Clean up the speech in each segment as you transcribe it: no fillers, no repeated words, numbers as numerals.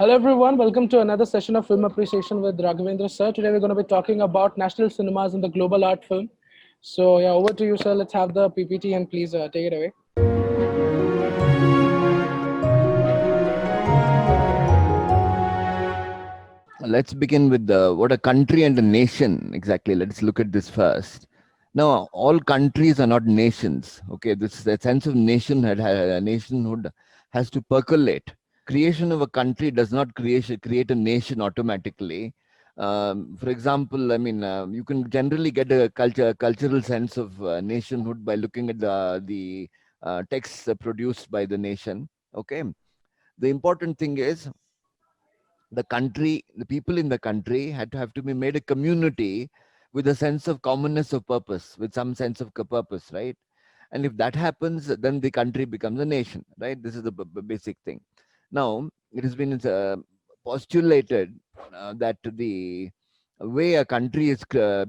Hello everyone, welcome to another session of Film Appreciation with Raghavendra sir. Today we're going to be talking about national cinemas and the global art film. So yeah, over to you sir. Let's have the PPT and please take it away. Let's begin with what a country and a nation exactly. Let's look at this first. Now, all countries are not nations. Okay, this the sense of nationhood has to percolate. Creation of a country does not create a nation automatically. For example, you can generally get a cultural sense of nationhood by looking at the texts produced by the nation. Okay, the important thing is the people in the country had to have to be made a community with a sense of commonness of purpose, with some sense of purpose, right? And if that happens, then the country becomes a nation, right? This is the basic thing. Now, it has been postulated that the way a country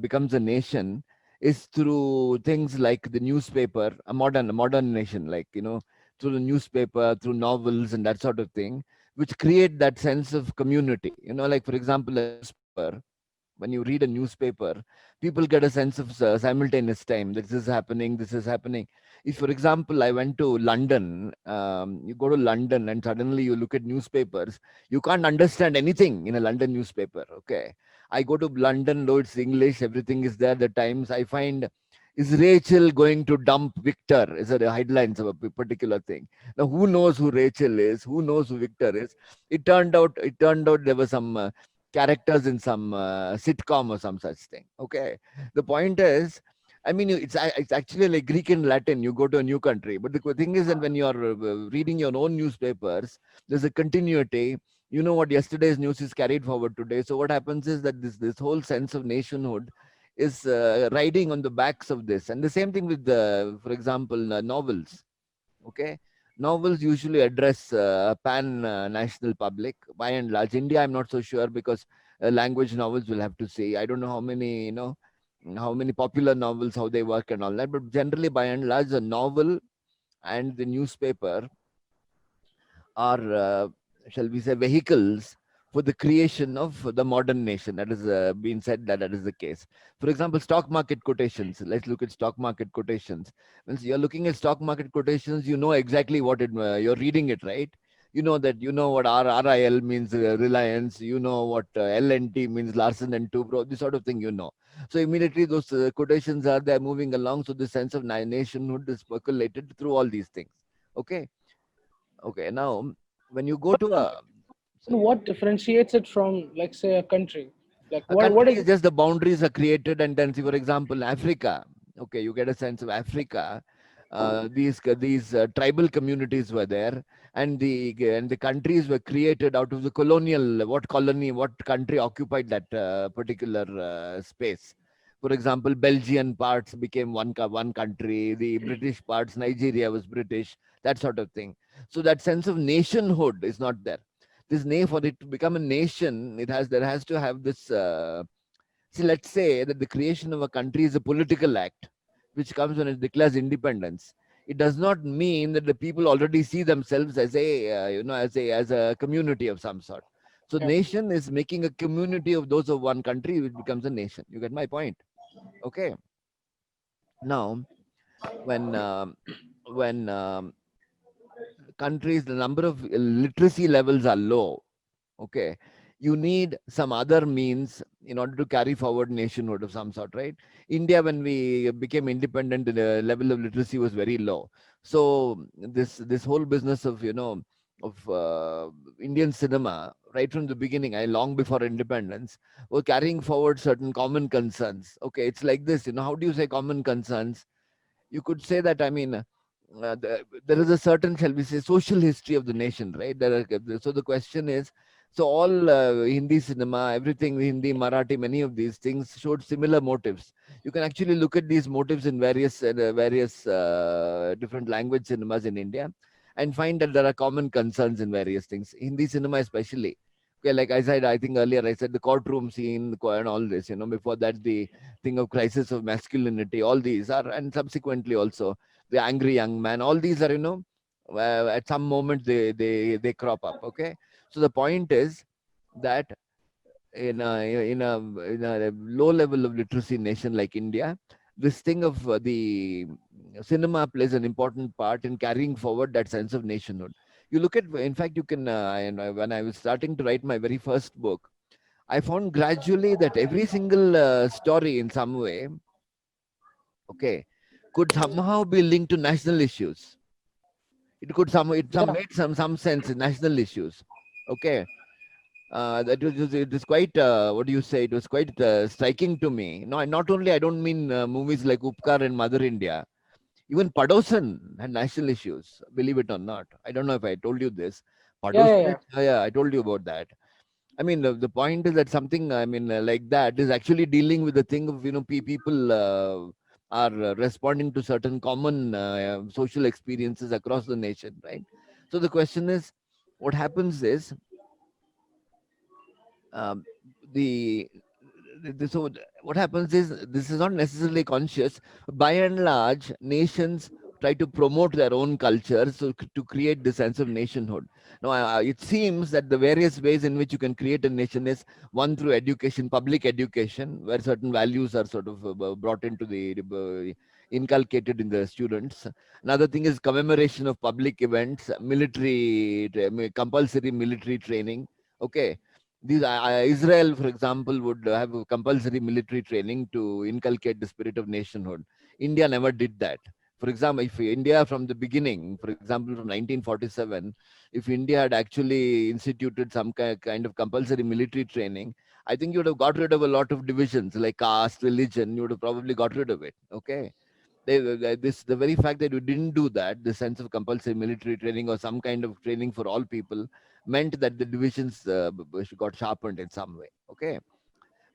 becomes a nation is through things like the newspaper, a modern nation, like through the newspaper, through novels, and that sort of thing, which create that sense of community. Like for example, a newspaper. When you read a newspaper, people get a sense of simultaneous time. This is happening. This is happening. If, for example, I went to London, you go to London and suddenly you look at newspapers, you can't understand anything in a London newspaper. Okay, I go to London, though it's English, everything is there. The Times, I find, is Rachel going to dump Victor? Is the headlines of a particular thing. Now, who knows who Rachel is? Who knows who Victor is? It turned out there were some characters in some sitcom or some such thing. Okay, the point is, it's actually like Greek and Latin. You go to a new country, but the thing is that when you are reading your own newspapers, there's a continuity. You know what yesterday's news is carried forward today. So what happens is that this whole sense of nationhood is riding on the backs of this, and the same thing with for example, novels. Okay, novels usually address pan national public by and large. India, I'm not so sure, because language novels will have to say. I don't know how many popular novels, how they work and all that, but generally by and large a novel and the newspaper are, shall we say, vehicles for the creation of the modern nation. That is been said that is the case. For example, stock market quotations. Let's look at stock market quotations. When you're looking at stock market quotations, you know exactly what you're reading it, right? You know what RIL means, Reliance. You know what LNT means, Larsen and Toubro. This sort of thing, So immediately those quotations are there moving along. So the sense of nationhood is percolated through all these things. Okay. Okay, now when you go to And sorry, what differentiates it from, like, say, a country? Like, a what country is is just the boundaries are created, and then see, for example, Africa. Okay, you get a sense of Africa. These tribal communities were there, and the countries were created out of the colonial. What country occupied that particular space? For example, Belgian parts became one country. The British parts, Nigeria was British. That sort of thing. So that sense of nationhood is not there. This name, for it to become a nation, there has to have this see, let's say that the creation of a country is a political act which comes when it declares independence. It does not mean that the people already see themselves as a community of some sort. So yeah, nation is making a community of those of one country, which becomes a nation. You get my point? Okay, now when when countries, the number of literacy levels are low. Okay, you need some other means in order to carry forward nationhood of some sort, right? India, when we became independent, the level of literacy was very low. So this whole business of Indian cinema, right from the beginning, I long before independence, were carrying forward certain common concerns. Okay, it's like this, how do you say common concerns? You could say that, there is a certain, shall we say, social history of the nation, right? So the question is, so all Hindi cinema, everything, Hindi, Marathi, many of these things showed similar motives. You can actually look at these motives in various different language cinemas in India, and find that there are common concerns in various things. Hindi cinema especially. Okay, like I said, I think earlier I said the courtroom scene and all this. Before that, the thing of crisis of masculinity. All these are, and subsequently also the angry young man. All these are, at some moment they crop up. Okay, So the point is that in a low level of literacy nation like India, this thing of the cinema plays an important part in carrying forward that sense of nationhood. You look at, in fact, you can, when I was starting to write my very first book, I found gradually that every single story in some way, okay, could somehow be linked to national issues. It could Yeah. made some sense in national issues. Okay, it was quite what do you say? It was quite striking to me. No, not only I don't mean movies like Upkar and Mother India. Even Padosan had national issues. Believe it or not, I don't know if I told you this. Yeah, yeah, Padosan, yeah. yeah, I told you about that. I mean, the point is that something, I mean, like that is actually dealing with the thing of, people are responding to certain common social experiences across the nation, right? So the question is, what happens is, um, the so what happens is, this is not necessarily conscious. By and large, nations try to promote their own culture, so to create the sense of nationhood. Now it seems that the various ways in which you can create a nation is, one, through education, public education, where certain values are sort of brought into the inculcated in the students. Another thing is commemoration of public events, compulsory military training. Okay, Israel, for example, would have a compulsory military training to inculcate the spirit of nationhood. India never did that. For example, if India from the beginning, for example, from 1947, if India had actually instituted some kind of compulsory military training, I think you would have got rid of a lot of divisions like caste, religion. You would have probably got rid of it. Okay, the very fact that you didn't do that, the sense of compulsory military training or some kind of training for all people, meant that the divisions got sharpened in some way. Okay,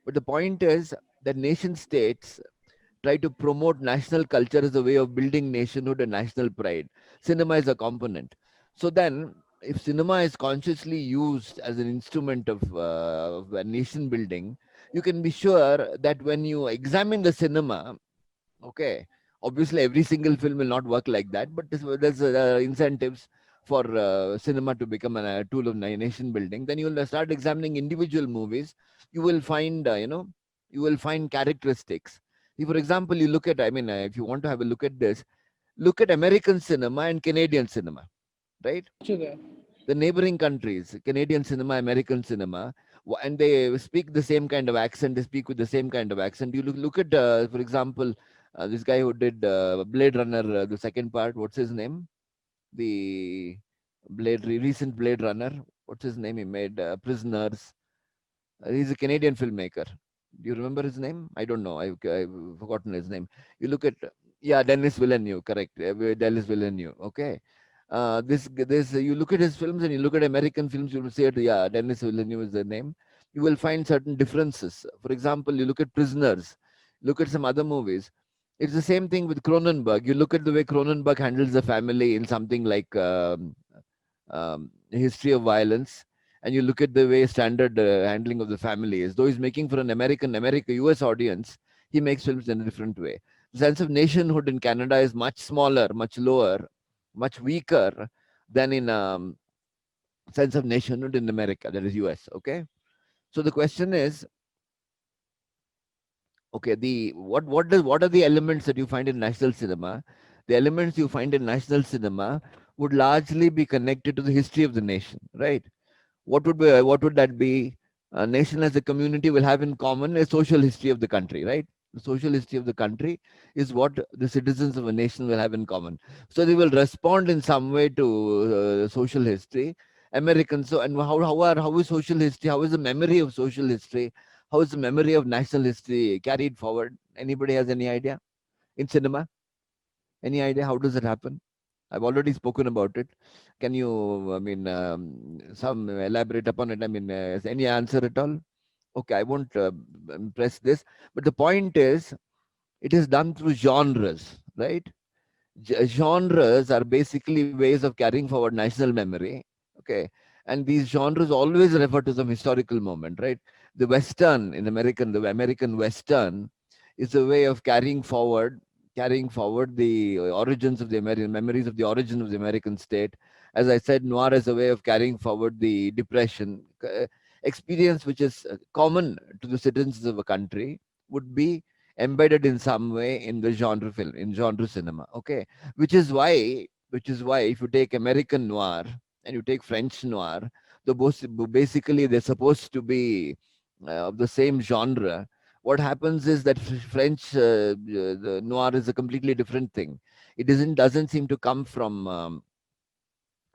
but the point is that nation states try to promote national culture as a way of building nationhood and national pride. Cinema is a component. So then, if cinema is consciously used as an instrument of nation building, you can be sure that when you examine the cinema, okay, obviously every single film will not work like that, but there's incentives for cinema to become a tool of nation building. Then you'll start examining individual movies. You will find you will find characteristics. If, for example, you look at, I mean, if you want to have a look at this, look at American cinema and Canadian cinema, right? Got you there. The neighboring countries, Canadian cinema, American cinema, and they speak the same kind of accent. They speak with the same kind of accent. You look at, for example, this guy who did Blade Runner, the second part. What's his name? The recent Blade Runner. What's his name? He made Prisoners. He's a Canadian filmmaker. Do you remember his name? I don't know. I've forgotten his name. You look at, yeah, Dennis Villeneuve, correct. Dennis Villeneuve. Okay. This you look at his films and you look at American films, you will say, yeah, Dennis Villeneuve is the name. You will find certain differences. For example, you look at Prisoners, look at some other movies. It's the same thing with Cronenberg. You look at the way Cronenberg handles the family in something like History of Violence, and you look at the way standard handling of the family is. Though he's making for an US audience, he makes films in a different way. The sense of nationhood in Canada is much smaller, much lower, much weaker than in sense of nationhood in America, that is US. Okay, so the question is, okay, the what are the elements that you find in national cinema? The elements you find in national cinema would largely be connected to the history of the nation, right? What would that be? A nation as a community will have in common a social history of the country, right? The social history of the country is what the citizens of a nation will have in common. So they will respond in some way to social history. Americans, so, and how is social history? How is the memory of social history? How is the memory of national history carried forward? Anybody has any idea in cinema? Any idea how does it happen? I've already spoken about it. Can you, I mean, some elaborate upon it? I mean, is any answer at all? Okay, I won't press this. But the point is, it is done through genres, right? Genres are basically ways of carrying forward national memory. Okay, and these genres always refer to some historical moment, right? The Western in American, the American Western is a way of carrying forward the origins of the American memories of the origin of the American state, as I said, noir as a way of carrying forward the depression experience, which is common to the citizens of a country, would be embedded in some way in the genre film, in genre cinema. Okay, which is why if you take American noir and you take French noir, basically they're supposed to be of the same genre. What happens is that French the noir is a completely different thing. It doesn't seem to come from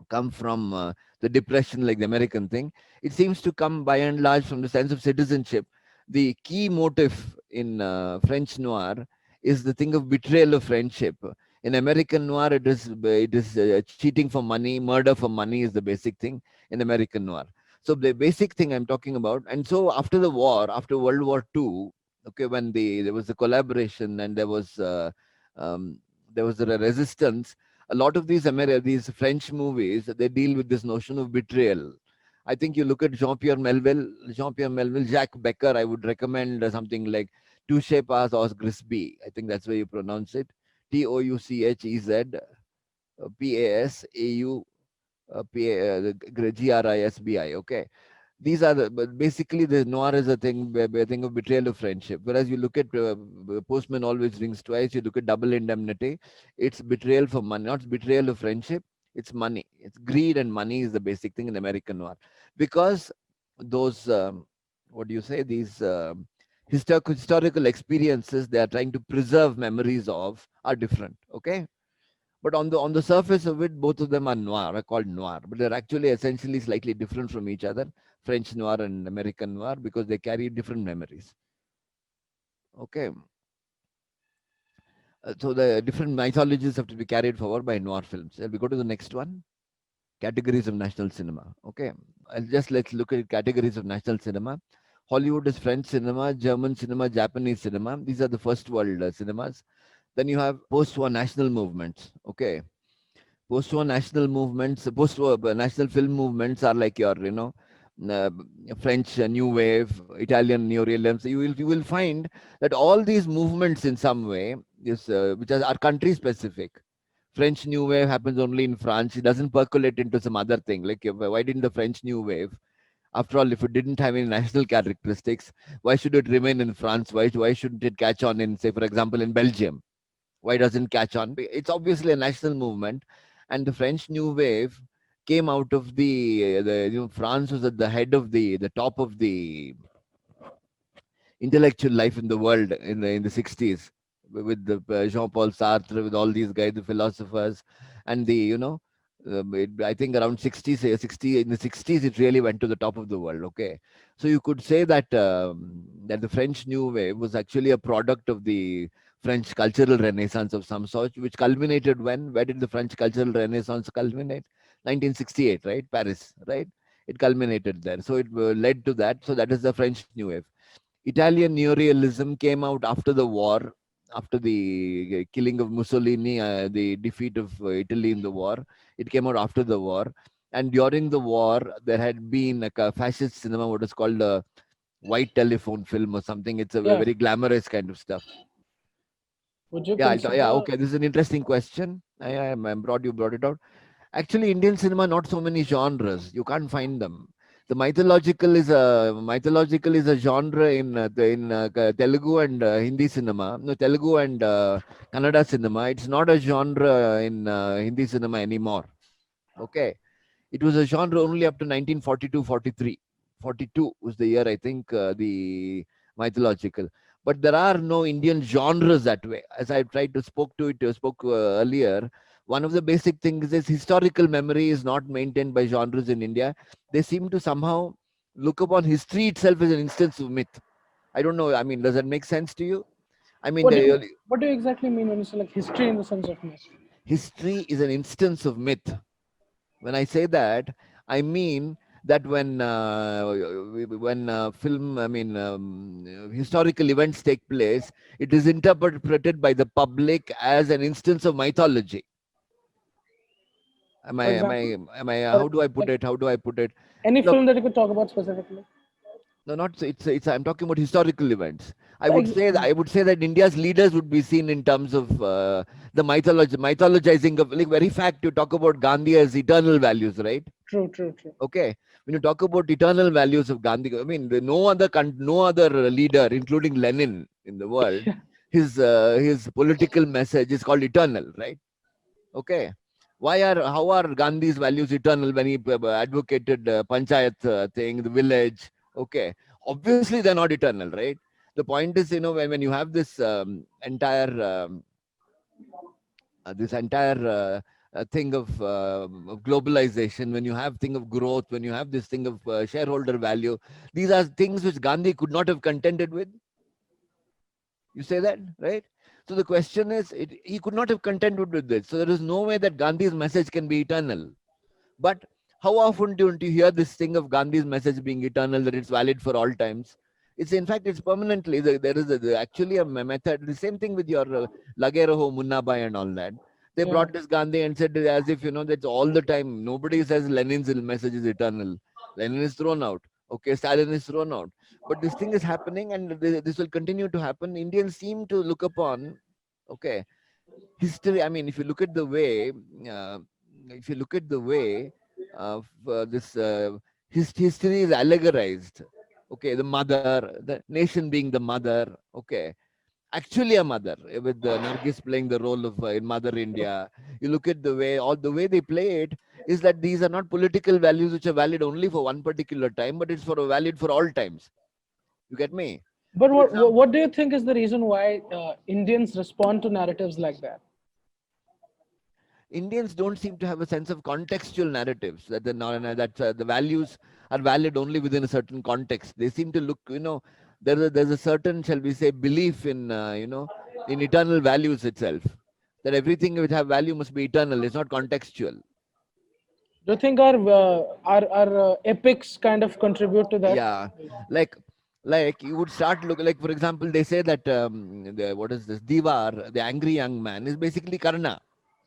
the depression like the American thing. It seems to come by and large from the sense of citizenship. The key motive in French noir is the thing of betrayal of friendship. In American noir, it is cheating for money, murder for money is the basic thing in American noir. So the basic thing I'm talking about, and so after the war, after World War II, okay, when there was a collaboration and um, there was a resistance, a lot of these French movies, they deal with this notion of betrayal. I think you look at Jean-Pierre Melville, Jacques Becker. I would recommend something like Touche Pas aux Grisby. I think that's where you pronounce it. Touchez Pasau Grisbi. Okay, these are but basically the noir is a thing of betrayal of friendship. Whereas you look at Postman Always Rings Twice, you look at Double Indemnity, it's betrayal for money, not betrayal of friendship. It's money. It's greed and money is the basic thing in American noir, because those what do you say? These historical experiences they are trying to preserve memories of are different. Okay, but on the surface of it, both of them are called noir, but they're actually essentially slightly different from each other. French noir and American noir, because they carry different memories. Okay, so the different mythologies have to be carried forward by noir films. Shall we go to the next one? Categories of national cinema. Okay, let's look at categories of national cinema. Hollywood is French cinema, German cinema, Japanese cinema. These are the first world cinemas. Then you have post-war national movements. Okay, post-war national movements, post-war national film movements are like your, uh, French new wave, Italian neorealism. So you will find that all these movements in some way which are country specific. French new wave happens only in France. It doesn't percolate into some other thing. Like why didn't the French new wave? After all, if it didn't have any national characteristics, why should it remain in France? Why shouldn't it catch on in, say, for example, in Belgium? Why doesn't catch on? It's obviously a national movement, and the French New Wave came out of France was at the head of the top of the intellectual life in the world in the 60s, with the Jean-Paul Sartre, with all these guys, the philosophers, and I think around 60, say 60 in the 60s, it really went to the top of the world. Okay, so you could say that the French New Wave was actually a product of the French cultural renaissance of some sort, which culminated when? Where did the French cultural renaissance culminate? 1968, right? Paris, right? It culminated there. So it led to that. So that is the French New Wave. Italian neorealism came out after the war, after the killing of Mussolini, the defeat of Italy in the war. It came out after the war. And during the war, there had been like a fascist cinema, what is called a white telephone film or something. It's a Yeah. very glamorous kind of stuff. Would you Yeah, yeah, consider? okay. This is an interesting question. I'm brought you brought it out. Actually, Indian cinema not so many genres. You can't find them. The mythological is a genre in Telugu and Hindi cinema. No, Telugu and Kannada cinema. It's not a genre in Hindi cinema anymore. Okay, it was a genre only up to 1942, 43. 42 was the year, I think, the mythological. But there are no Indian genres that way. As I tried to spoke earlier, one of the basic things is historical memory is not maintained by genres in India. They seem to somehow look upon history itself as an instance of myth. I don't know. I mean, does that make sense to you? I mean, What do you exactly mean when you say like history in the sense of myth? history is an instance of myth. When I say that, I mean that when film, I mean historical events take place, it is interpreted by the public as an instance of mythology. Am I? For Am I? example, Am I? or How do I put like it? How do I put it? any Look, film that you could talk about specifically. No, not so. It's. I'm talking about historical events. I would Ex- say that India's leaders would be seen in terms of the mythologizing of, like, very fact. You talk about Gandhi as eternal values, right? True, true, true. Okay, when you talk about eternal values of Gandhi, I mean, no other leader, including Lenin in the world, Yeah. his political message is called eternal, right? Okay, how are Gandhi's values eternal when he advocated panchayat thing, the village? Okay, obviously they're not eternal, right? The point is, when you have this entire thing of globalization, when you have thing of growth, when you have this thing of shareholder value, these are things which Gandhi could not have contended with. You say that, right? So the question is, he could not have contended with this. So there is no way that Gandhi's message can be eternal. But how often don't you hear this thing of Gandhi's message being eternal, that it's valid for all times? It's, in fact, it's permanently. There is actually a method. The same thing with your Lageraho, Munnabai, and all that. They Yeah. brought this Gandhi and said, as if, that's all the time. Nobody says Lenin's message is eternal. Lenin is thrown out. Okay, Stalin is thrown out. But this thing is happening, and this will continue to happen. Indians seem to look upon, okay, history. I mean, uh, if you look at the way this history is allegorized, okay, the mother, the nation being the mother, okay, actually a mother, with Nargis playing the role of in Mother India. You look at the way they play it, is that these are not political values which are valid only for one particular time, but it's valid for all times. You get me? But For example, what do you think is the reason why Indians respond to narratives like that? Indians don't seem to have a sense of contextual narratives, that the values are valid only within a certain context. They seem to look, there's a certain, shall we say, belief in in eternal values itself. That everything which have value must be eternal. It's not contextual. Do you think our epics kind of contribute to that? Yeah, like you would start look like, for example, they say that what is this Divar, the angry young man, is basically Karna,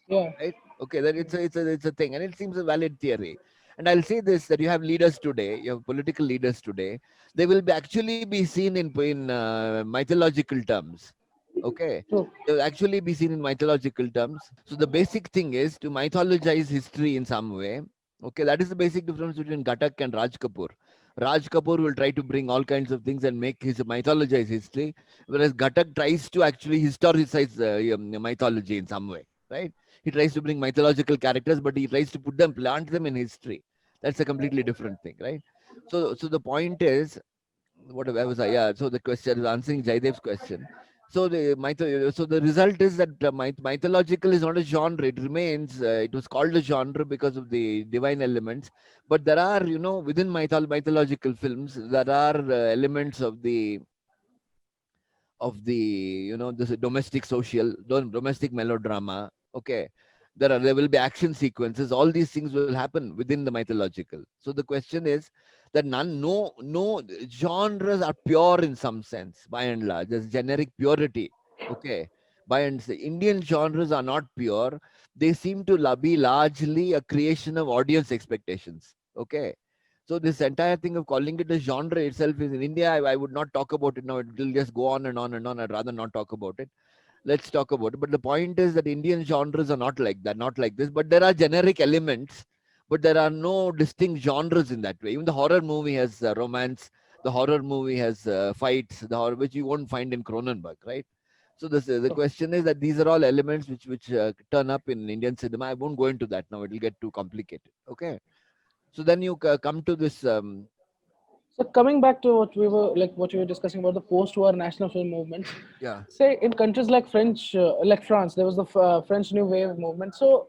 Yeah. right? Okay, that it's a thing, and it seems a valid theory. And I'll say this, that you have leaders today, you have political leaders today, they will actually be seen in mythological terms. Okay, True. they will actually be seen in mythological terms. So the basic thing is to mythologize history in some way. Okay, that is the basic difference between Ghatak and Raj Kapoor. Raj Kapoor will try to bring all kinds of things and make his mythologize history, whereas Ghatak tries to actually historicize mythology in some way, right? He tries to bring mythological characters, but he tries to plant them in history. That's a completely different thing, right? So the point is, where was I? Yeah. So the question is answering Jaidev's question. So the result is that mythological is not a genre. It remains. It was called a genre because of the divine elements. But there are, within mythological films, there are elements of the this domestic domestic melodrama. Okay, there will be action sequences. All these things will happen within the mythological. So the question is that no genres are pure in some sense. By and large, there's generic purity. Okay, by and the Indian genres are not pure. They seem to be largely a creation of audience expectations. Okay, so this entire thing of calling it a genre itself is, in India, I would not talk about it now. It will just go on and on and on. I'd rather not talk about it. Let's talk about it. But the point is that Indian genres are not like that, not like this. But there are generic elements, but there are no distinct genres in that way. Even the horror movie has romance. The horror movie has fights, which you won't find in Cronenberg, right? So the question is that these are all elements which turn up in Indian cinema. I won't go into that now. It will get too complicated. Okay. So then you come to this. So coming back to what we were discussing about the post-war national film movements, Yeah. say in countries like France, there was the French New Wave movement. So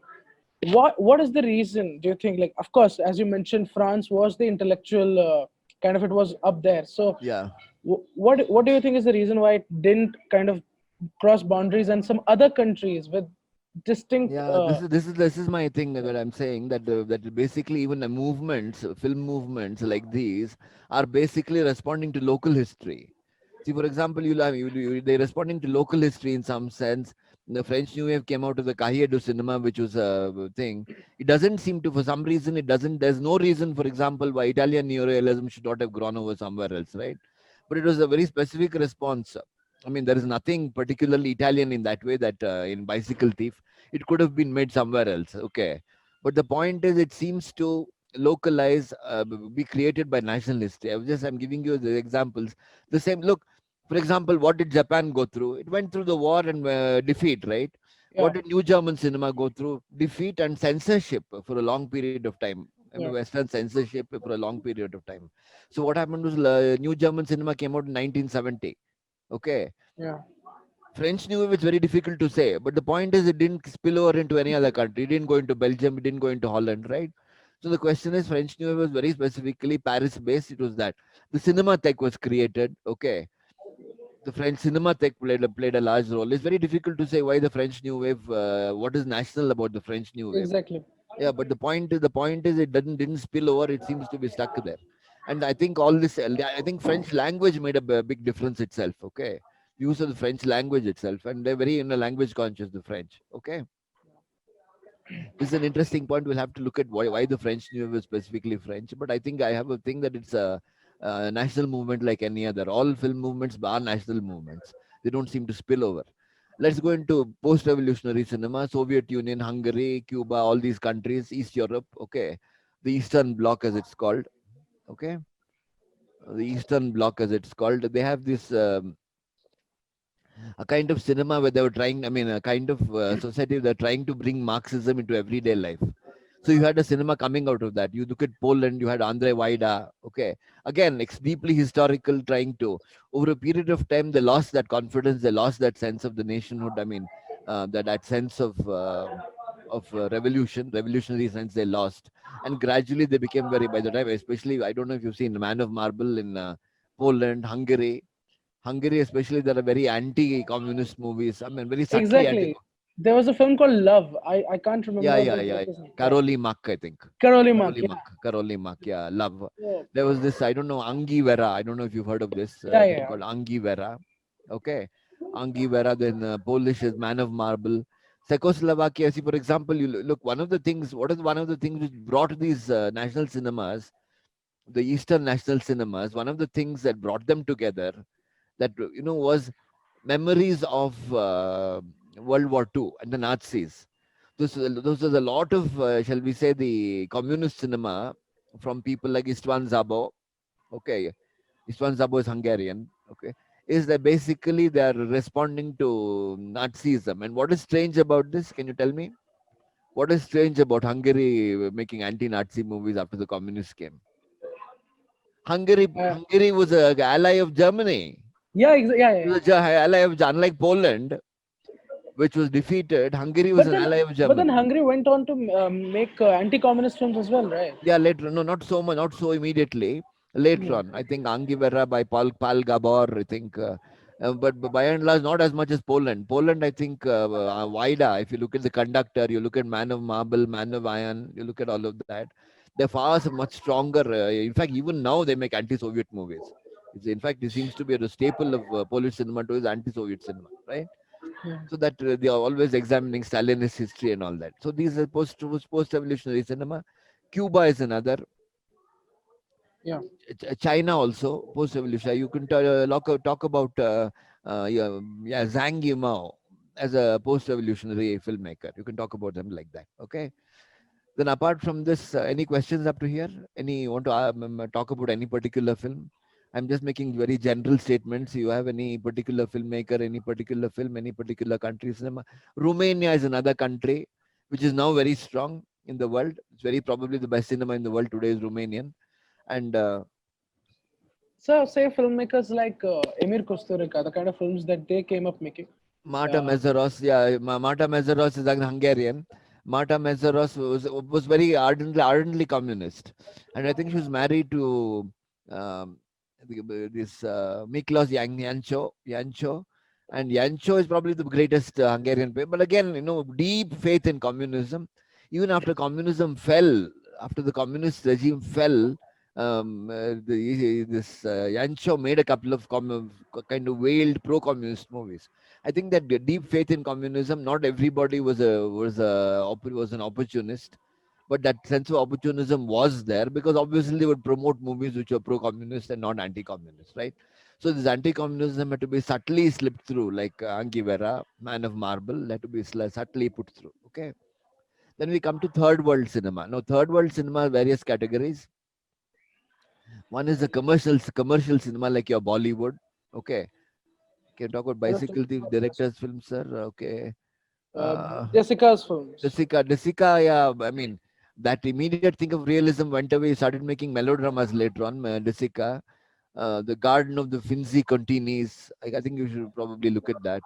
what is the reason? Do you think, like, of course, as you mentioned, France was the intellectual kind of, it was up there. So Yeah. what do you think is the reason why it didn't kind of cross boundaries and some other countries with distinct Yeah, this is my thing that I'm saying, that basically even the movements, film movements like these are basically responding to local history. See, for example, they're responding to local history in some sense. The French New Wave came out of the Cahiers du Cinema, which was a thing. It doesn't seem to, for some reason, it doesn't. There's no reason, for example, why Italian neorealism should not have gone over somewhere else, right? But it was a very specific response. I mean, there is nothing particularly Italian in that way that in Bicycle Thief, it could have been made somewhere else. Okay. But the point is, it seems to localize, be created by nationalists. I'm giving you the examples. The same, look, for example, what did Japan go through? It went through the war and defeat, right? Yeah, What did New German cinema go through? Defeat and censorship for a long period of time. I mean, yeah, Western censorship for a long period of time. So what happened was New German cinema came out in 1970. Okay. yeah. French New Wave is very difficult to say, but the point is it didn't spill over into any other country. It didn't go into Belgium. It didn't go into Holland, right? So the question is, French New Wave was very specifically Paris-based. It was that the Cinematheque was created. Okay, the French Cinematheque played a large role. It's very difficult to say why the French New Wave. What is national about the French New Wave? Exactly. Yeah, but the point is it didn't spill over. It seems to be stuck there. And I think all this, I think French language made a big difference itself. Okay, use of the French language itself, and they're very language conscious, the French. Okay, this is an interesting point. We'll have to look at why the French New Year was specifically French. But I think I have a thing that it's a national movement like any other. All film movements are national movements. They don't seem to spill over. Let's go into post-revolutionary cinema. Soviet Union, Hungary, Cuba, all these countries, East Europe. Okay, the Eastern Bloc, as it's called. Okay, the Eastern Bloc, as it's called. They have this. A kind of cinema where they were trying, I mean, a kind of society they're trying to bring Marxism into everyday life. So you had a cinema coming out of that. You look at Poland, you had Andrzej Wajda. Okay, again, it's deeply historical. Trying to, over a period of time, they lost that confidence. They lost that sense of the nationhood. I mean, that sense of revolutionary sense they lost, and gradually they became very. By the time, especially, I don't know if you've seen Man of Marble in Poland, Hungary, especially, there are very anti-communist movies. I mean, very subtly anti. Exactly. There was a film called Love. I can't Yeah, remember yeah, the yeah. director's name. Yeah. Karoli Mak, I think. Karoli Mark. Yeah. Karoli Mak. Yeah, love. Yeah. There was this. I don't know Angi Vera. I don't know if you've heard of this Yeah. film Yeah. called Angi Vera. Okay, Angi Vera. Then Polish is Man of Marble. Czechoslovakia. See, for example, you look. One of the things. What is one of the things which brought these national cinemas, the Eastern national cinemas? One of the things that brought them together, that was memories of World War II and the Nazis. Those was a lot of, shall we say, the communist cinema from people like Istvan Zabo. Okay, Istvan Zabo is Hungarian. Okay, is that basically they are responding to Nazism. And what is strange about this? Can you tell me? What is strange about Hungary making anti-Nazi movies after the communists came? Uh, Hungary was an ally of Germany. yeah. Yeah. It Yeah. was an ally of, unlike Poland, which was defeated. Hungary was But an then, ally of but then Germany. Hungary went on to make anti-communist films as well, right? Yeah, later, no, not so much, not so immediately. Later Yeah. on, I think Angivera by Pal Gabor, I think, but by and large, not as much as Poland. Poland, I think, Wajda, if you look at the conductor, you look at Man of Marble, Man of Iron, you look at all of that, they're far much stronger. In fact, even now they make anti-Soviet movies. In fact, it seems to be a staple of Polish cinema too, is anti-Soviet cinema, right? Yeah. So that they are always examining Stalinist history and all that. So these are post-revolutionary cinema. Cuba is another. Yeah. China also post-revolutionary. You can talk about yeah, Zhang Yimou as a post-revolutionary filmmaker. You can talk about them like that. Okay. Then apart from this, any questions up to here? Any want to talk about any particular film? I'm just making very general statements. You have any particular filmmaker, any particular film, any particular country cinema? Romania is another country which is now very strong in the world. It's very probably the best cinema in the world today is Romanian. And So, say filmmakers like Emir Kusturica, the kind of films that they came up making. Marta Mezaros, yeah, Marta Mezaros is an Hungarian. Marta Mezaros was very ardently communist, and I think she was married to this Miklos Jancho, and Jancho is probably the greatest Hungarian. But again, deep faith in communism. Even after communism fell, after the communist regime fell, This Yancho made a couple of kind of veiled pro-communist movies. I think that the deep faith in communism, not everybody was an opportunist, but that sense of opportunism was there because obviously they would promote movies which were pro-communist and not anti-communist, right? So this anti-communism had to be subtly slipped through, like Anki Vera, Man of Marble, had to be subtly put through. Okay. Then we come to third world cinema. Now, third world cinema, various categories. One is the commercial cinema, like your Bollywood. Okay. Can you talk about What of bicycle thief directors film, sir? Okay. uh, Uh, Jessica's films? Desika, yeah. I mean, that immediate thing of realism went away. He started making melodramas later on. Desika, the Garden of the Finzi Continis. I think you should probably look at that.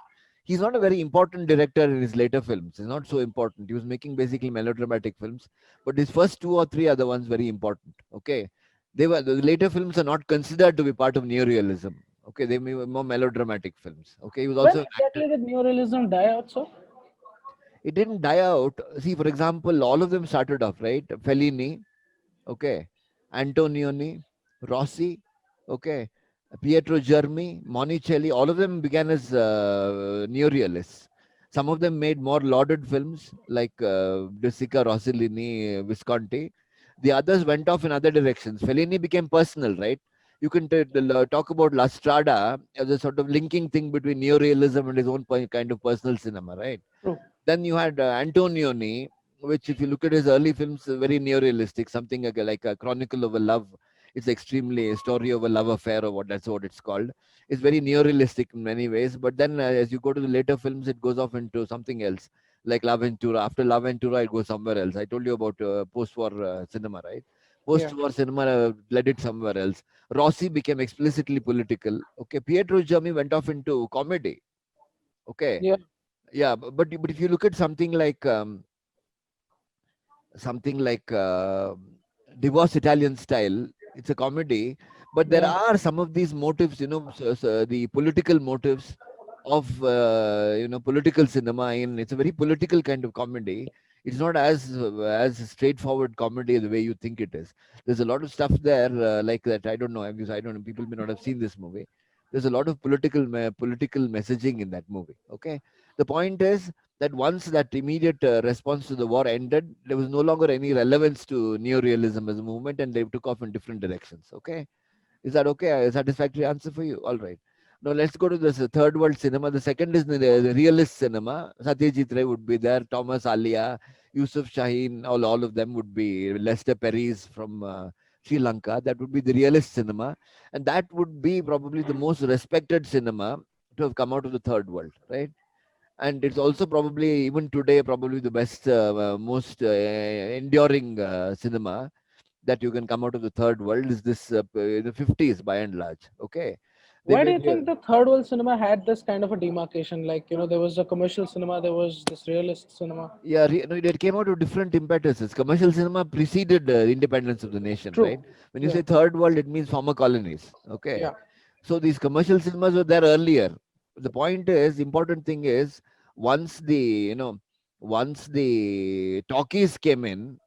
He's not a very important director in his later films. He's not so important. He was making basically melodramatic films, but his first two or three are the ones very important. Okay, the later films are not considered to be part of neorealism. Okay, they were more melodramatic films. Okay, he was When also an actor. exactly did neorealism die out, sir? It didn't die out. See, for example, all of them started off right. Fellini, okay, Antonioni, Rossi, okay, Pietro Germi, Monicelli, all of them began as neorealists. Some of them made more lauded films like De Sica, Rossellini, Visconti. The others went off in other directions. Fellini became personal, right? You can talk about La Strada as a sort of linking thing between neorealism and his own kind of personal cinema, right? True. Then you had Antonioni, which, if you look at his early films, very neorealistic, something like a chronicle of a love. It's extremely a story of a love affair, or that's what it's called. It's very neorealistic in many ways. But then, as you go to the later films, it goes off into something else, like La Ventura. After La Ventura, it goes somewhere else. I told you about post-war cinema, right? Yeah. Post-war cinema led it somewhere else. Rossi became explicitly political. Okay, Pietro Germi went off into comedy. Okay, Yeah. yeah, but if you look at something like Divorce Italian Style, it's a comedy, but there Yeah. are some of these motives, the political motives of political cinema, and it's a very political kind of comedy. It's not as straightforward comedy the way you think it is. There's a lot of stuff there like that. I don't know because I don't know. People may not have seen this movie. There's a lot of political messaging in that movie. Okay, the point is that once that immediate response to the war ended, there was no longer any relevance to neorealism as a movement, and they took off in different directions. Okay, is that okay? A satisfactory answer for you? All right. Now let's go to this third world cinema. The second is the realist cinema. Satyajit Ray would be there. Thomas Alia, Yusuf Shaheen, all of them would be. Lester Perez from Sri Lanka. That would be the realist cinema, and that would be probably the most respected cinema to have come out of the third world, right? And it's also probably even today probably the best most enduring cinema that you can come out of the third world is this the 50s by and large. Okay, they Why do made you think the third world cinema had this kind of a demarcation? Like, there was a commercial cinema, there was this realist cinema. yeah, no, it came out of different impetuses. Commercial cinema preceded the independence of the nation, right? True. When you Yeah. say third world, it means former colonies. Okay, Yeah. so these commercial cinemas were there earlier. The point is, important thing is, once the once the talkies came in,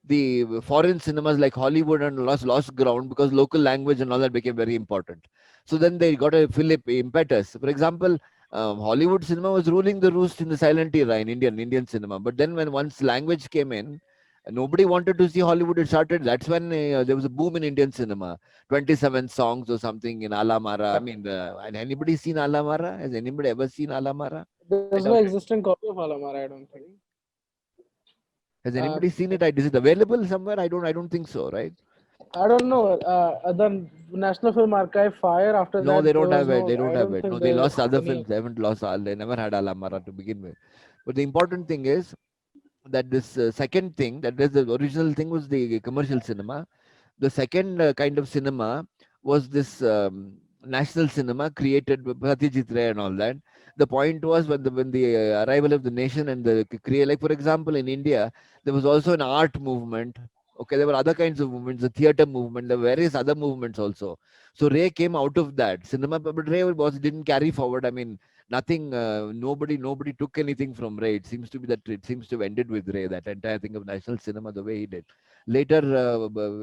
the foreign cinemas like Hollywood and lost ground because local language and all that became very important. So then they got a fillip impetus. For example, Hollywood cinema was ruling the roost in the silent era in Indian cinema. But then when once language came in, nobody wanted to see Hollywood. It started. That's when there was a boom in Indian cinema. 27 songs or something in Alamara. I Yeah. mean, had anybody seen Alamara? Has anybody ever seen Alamara? There's I no doubt it. existing copy of Alamara, I don't think. Has Uh, anybody seen it? Is it available somewhere? I don't think so, right? I don't know. The National Film Archive fire after No, they that, there don't was have it. no. They don't I have don't it. No, think they there's lost other any. films. They haven't lost. They never had Alamara to begin with. But the important thing is that this second thing, that is the original thing, was the commercial cinema. The second kind of cinema was this national cinema created by Satyajit Ray and all that. The point was when the arrival of the nation and the create, like for example in India, there was also an art movement. Okay, there were other kinds of movements, the theater movement, there were various other movements also. So Ray came out of that cinema, but Ray didn't carry forward. I mean, Nothing, nobody took anything from Ray. It seems to be that it seems to have ended with Ray, that entire thing of national cinema, the way he did. Later,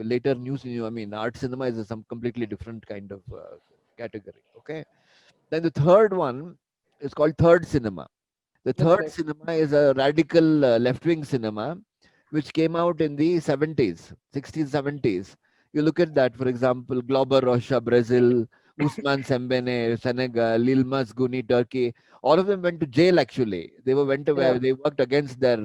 later I mean, art cinema is some completely different kind of category. Okay. Then the third one is called third cinema. The That's third right. cinema is a radical left-wing cinema, which came out in the 70s, 60s, 70s. You look at that, for example, Glauber Rocha, Brazil, Usman Sembene, Senegal, Yilmaz Guni, Turkey. All of them went to jail. Actually, went to Yeah. where they worked against their.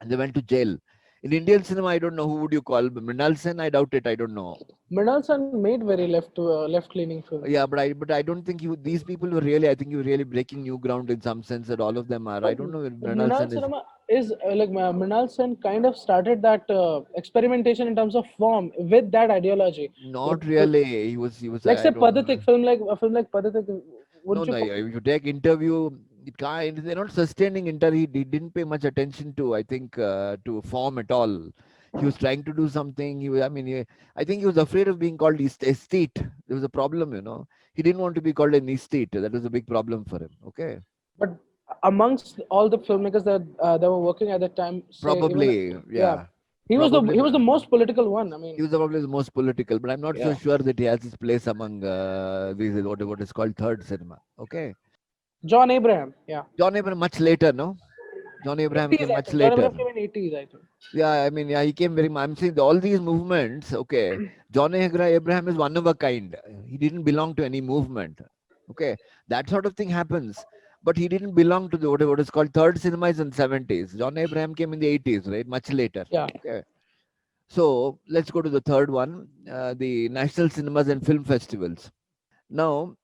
They went to jail. In Indian cinema, I don't know who would you call Mrinal Sen. I doubt it. I don't know. Mridal made very left leaning films. Yeah, but I don't think these people were really. I think you're really breaking new ground in some sense that all of them are. I But don't know if but Mrinal Mrinal Sen is. cinema is Mrinal Sen kind of started that experimentation in terms of form with that ideology. Like Not really. He was. like I say don't know. Padatik film, like a film like Padatik, No, wouldn't you no. call? If you take interview, they're not sustaining interview. He didn't pay much attention to. I think to form at all. He was trying to do something. I mean, I think he was afraid of being called aesthete. There was a problem. He didn't want to be called an aesthete. That was a big problem for him. Okay. But amongst all the filmmakers that were working at that time, say even Probably, yeah, yeah. he Probably. was the most political one. I He mean, was probably the most political, but I'm not so yeah, sure that he has his place among these what is called third cinema. Okay. John Abraham, yeah, John Abraham much later, no? John Abraham 80s came I much think. John later. Abraham came in 80s, I think. Yeah, I mean, yeah, he came very. I'm saying all these movements. Okay, John Abraham is one of a kind. He didn't belong to any movement. Okay, that sort of thing happens, but he didn't belong to the what is called third cinema is in 70s. John Abraham came in the 80s, right? Much later. Yeah, Okay, so let's go to the third one, the national cinemas and film festivals. Now,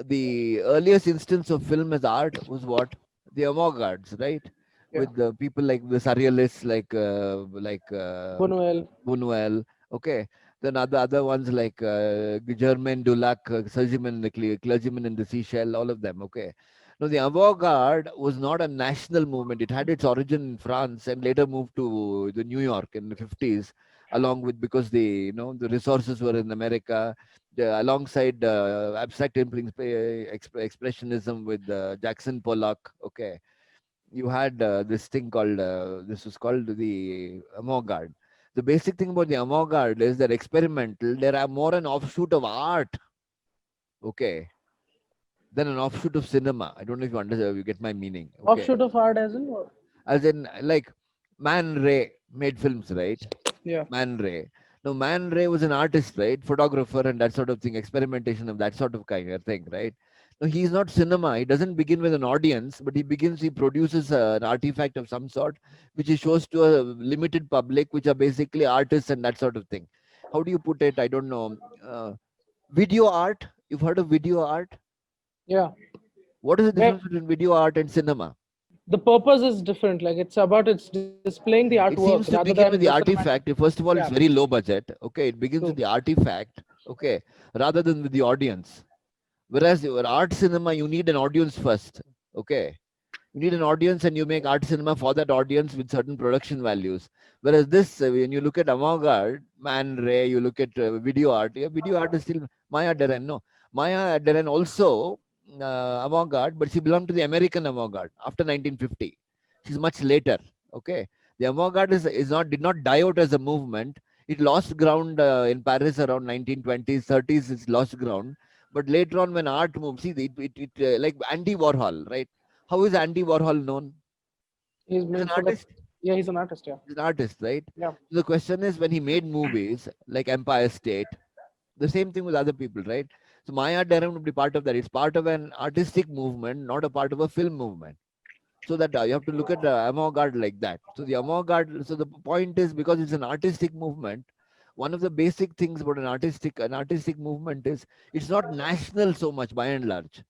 the earliest instance of film as art was what? The avant-gardes, right? yeah, With the people like the surrealists, like Buñuel, Buñuel. Okay, then other ones like Germain Dulac, clergyman in the seashell, all of them. Okay. Now the avant-garde was not a national movement. It had its origin in France and later moved to the New York in the 50s, along with because the resources were in America, alongside abstract expressionism with Jackson Pollock. Okay, you had this thing called this was called the avant-garde. The basic thing about the avant-garde is they're experimental. They are more an offshoot of art, okay, than an offshoot of cinema. I don't know if you understand. You get my meaning, okay? offshoot of art as in what? As in, like Man Ray made films, right? Yeah, Man Ray. Now, Man Ray was an artist, right? Photographer and that sort of thing, experimentation of that sort of kind of thing, right? No, he's not cinema. He doesn't begin with an audience, but he produces an artifact of some sort, which he shows to a limited public, which are basically artists and that sort of thing. How do you put it? I don't know. Video art. You've heard of video art? yeah. What is the Where difference between video art and cinema? the purpose is different. Like it's about it's displaying the It artwork seems rather to begin than with the the cinematic. artifact. First of all, Yeah, it's very low budget. Okay, it begins with true. the artifact. Okay, rather than with the audience. Whereas your art cinema, you need an audience first. Okay, you need an audience, and you make art cinema for that audience with certain production values. Whereas this, when you look at avant-garde, Man Ray, you look at video art. Yeah, video art is still Maya Deren. No, Maya Deren also avant-garde, but she belonged to the American avant-garde after 1950. She's much later. Okay, the avant-garde is not did not die out as a movement. It lost ground in Paris around 1920s, 30s. It's lost ground, but later on when art moved, see like Andy Warhol, right? How is Andy Warhol known? He's He's an known for like artist. yeah, he's an artist. Yeah, He's an artist, right? yeah, The question is when he made movies like Empire State, the same thing with other people, right? So Maya Deren would be part of that. It's part of an artistic movement, not a part of a film movement. So that you have to look at the avant-garde like that. So the avant-garde. So the point is because it's an artistic movement. One of the basic things about an artistic movement is it's not national so much by and large.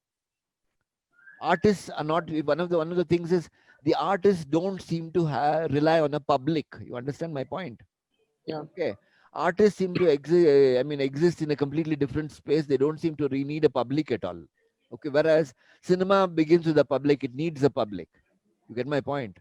Artists are not one of the things is the artists don't seem to rely on a public. You understand my point? yeah. Okay, artists seem to exist in a completely different space. They don't seem to need a public at all. Okay, whereas cinema begins with a public. It needs a public. You get my point?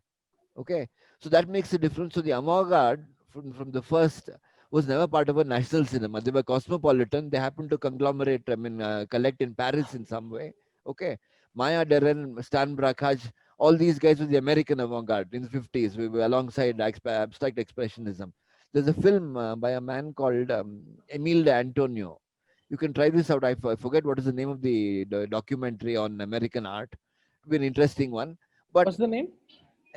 Okay, so that makes a difference. So the avant-garde from the first was never part of a national cinema. They were cosmopolitan. They happened to conglomerate, collect in Paris in some way. Okay, Maya Deren, Stan Brakhage, all these guys were the American avant-garde in the 50s. We were alongside abstract expressionism. There's a film by a man called Emile de Antonio. You can try this out. I forget what is the name of the documentary on American art. It'll be an interesting one. But What's the name?